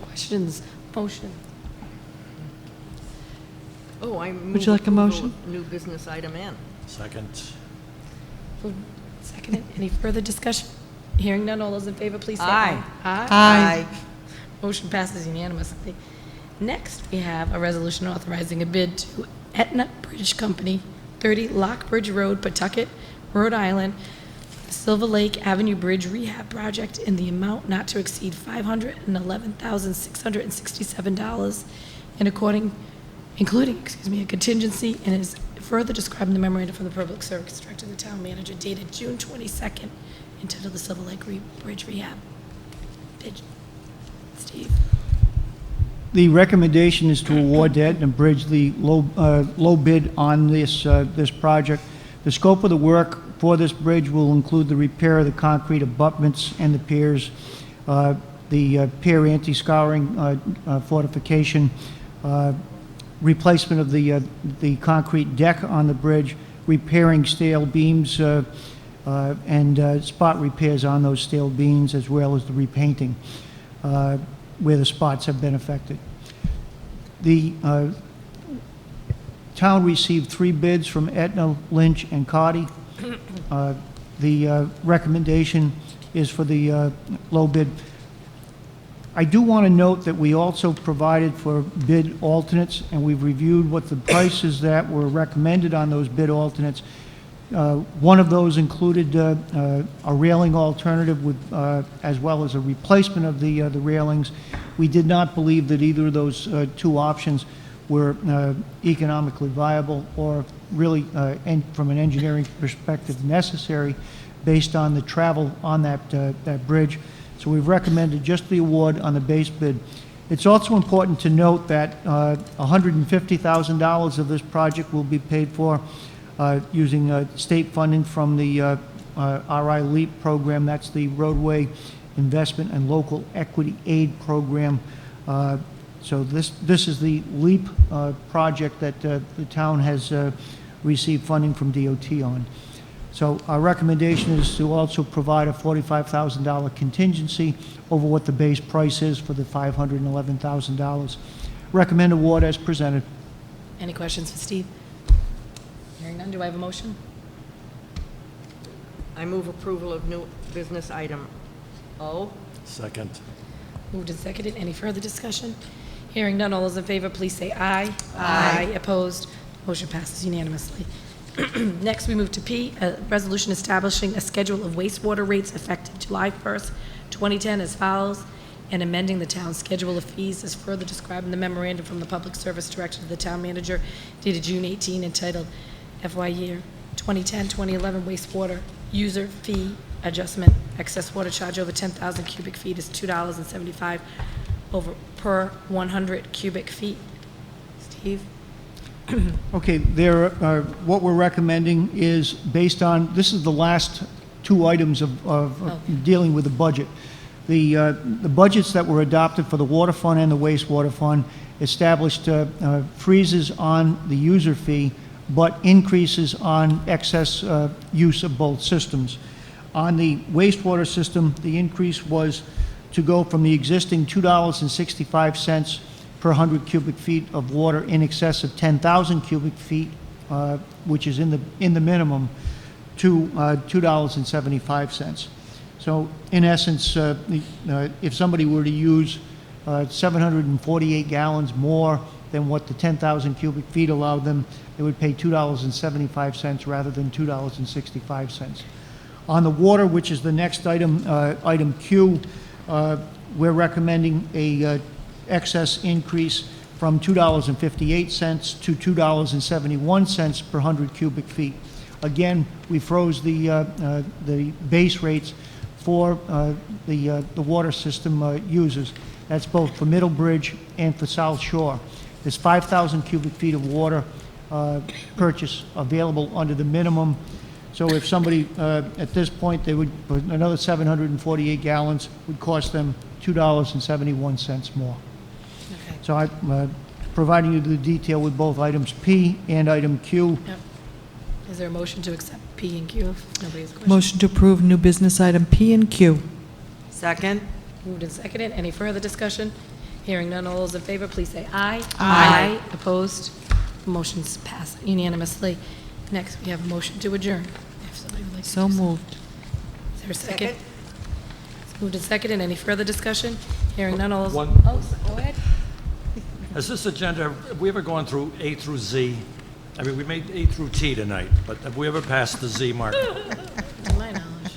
questions, motion? Oh, I move Would you like a approval motion? of New business item N. Second. Moved and seconded. Any further discussion? Hearing none, all those in favor, please say Aye. aye. Aye. Motion passes unanimously. Next, we have a resolution authorizing a bid to Etna Bridge Company, 30 Lockbridge Road, Pawtucket, Rhode Island, for the Silver Lake Avenue Bridge Rehab Project in the amount not to exceed $511,667, and including a contingency, and is further described in the memorandum from the Public Service Director to the Town Manager dated June 22nd, entitled the Silver Lake Bridge Rehab. Bid. Steve? The recommendation is to award to Etna Bridge the low bid on this project. The scope of the work for this bridge will include the repair of the concrete abutments and the piers, the pier anti-scouring fortification, replacement of the concrete deck on the bridge, repairing steel beams and spot repairs on those steel beams, as well as the repainting where the spots have been affected. The town received 3 bids from Etna, Lynch, and Carty. The recommendation is for the low bid. I do want to note that we also provided for bid alternates, and we've reviewed what the prices that were recommended on those bid alternates. One of those included a railing alternative with, as well as a replacement of the railings. We did not believe that either of those two options were economically viable or really, from an engineering perspective, necessary based on the travel on that bridge. So we've recommended just the award on the base bid. It's also important to note that $150,000 of this project will be paid for using state funding from the RI LEAP program. That's the Roadway Investment and Local Equity Aid Program. So this is the LEAP project that the town has received funding from DOT on. So our recommendation is to also provide a $45,000 contingency over what the base price is for the $511,000. Recommend award as presented. Any questions for Steve? Hearing none, do I have a motion? I move approval of new business item O. Second. Moved and seconded. Any further discussion? Hearing none, all those in favor, please say aye. Aye. Opposed? Motion passes unanimously. Next, we move to P, a resolution establishing a schedule of wastewater rates effective July 1st, 2010 as follows, and amending the town's schedule of fees as further described in the memorandum from the Public Service Director to the Town Manager dated June 18, entitled FY Year 2010-2011 Wastewater User Fee Adjustment. Excess water charge over 10,000 cubic feet is $2.75 per 100 cubic feet. Steve? Okay, what we're recommending is based on, this is the last 2 items of dealing with the budget. The budgets that were adopted for the water fund and the wastewater fund established freezes on the user fee, but increases on excess use of both systems. On the wastewater system, the increase was to go from the existing $2.65 per 100 cubic feet of water in excess of 10,000 cubic feet, which is in the minimum, to $2.75. So in essence, if somebody were to use 748 gallons more than what the 10,000 cubic feet allowed them, they would pay $2.75 rather than $2.65. On the water, which is the next item, item Q, we're recommending a excess increase from $2.58 to $2.71 per 100 cubic feet. Again, we froze the base rates for the water system users. That's both for Middlebridge and for South Shore. There's 5,000 cubic feet of water purchase available under the minimum. So if somebody, at this point, they would, another 748 gallons would cost them $2.71 more. Okay. So I'm providing you the detail with both items P and item Q. Yep. Is there a motion to accept P and Q? If nobody has a question. Motion to approve new business item P and Q. Second? Moved and seconded. Any further discussion? Hearing none, all those in favor, please say aye. Aye. Opposed? Motion's passed unanimously. Next, we have a motion to adjourn. If somebody would like to So do moved. Is there a second? It's moved and seconded. Any further discussion? Hearing none, all those... One- Oh, go ahead. Has this agenda, have we ever gone through A through Z? I mean, we made A through T tonight, but have we ever passed the Z mark? To my knowledge.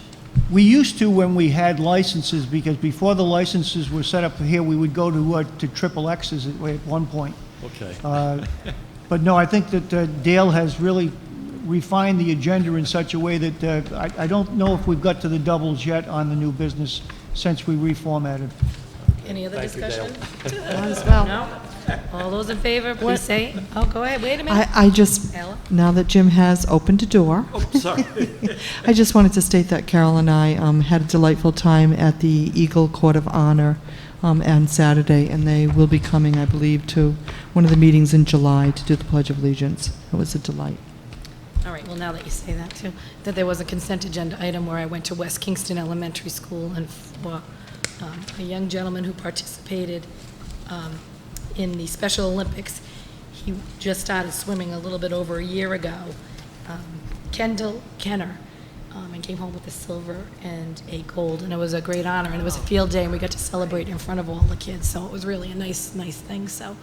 We used to when we had licenses, because before the licenses were set up here, we would go to triple X's at one point. Okay. But no, I think that Dale has really refined the agenda in such a way that I don't know if we've got to the doubles yet on the new business since we reformatted. Any other Thank you, Dale. discussion? As well. No? All those in favor, please say... Oh, go ahead. Wait a minute. I just, Ella? now that Jim has opened a door, Oh, sorry. I just wanted to state that Carol and I had a delightful time at the Eagle Court of Honor on Saturday, and they will be coming, I believe, to one of the meetings in July to do the Pledge of Allegiance. It was a delight. All right, well, now that you say that, too, that there was a consent agenda item where I went to West Kingston Elementary School and for a young gentleman who participated in the Special Olympics. He just started swimming a little bit over a year ago. Kendall Kenner, and came home with a silver and a gold, and it was a great honor, and it was a field day, and we got to celebrate in front of all the kids, so it was really a nice thing, so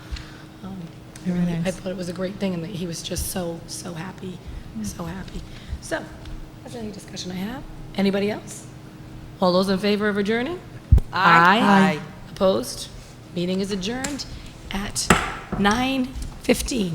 Very nice. I thought it was a great thing, and that he was just so happy, so happy. So, that's any discussion I have. Anybody else? All those in favor of adjourning? Aye. Opposed? Meeting is adjourned at 9:15.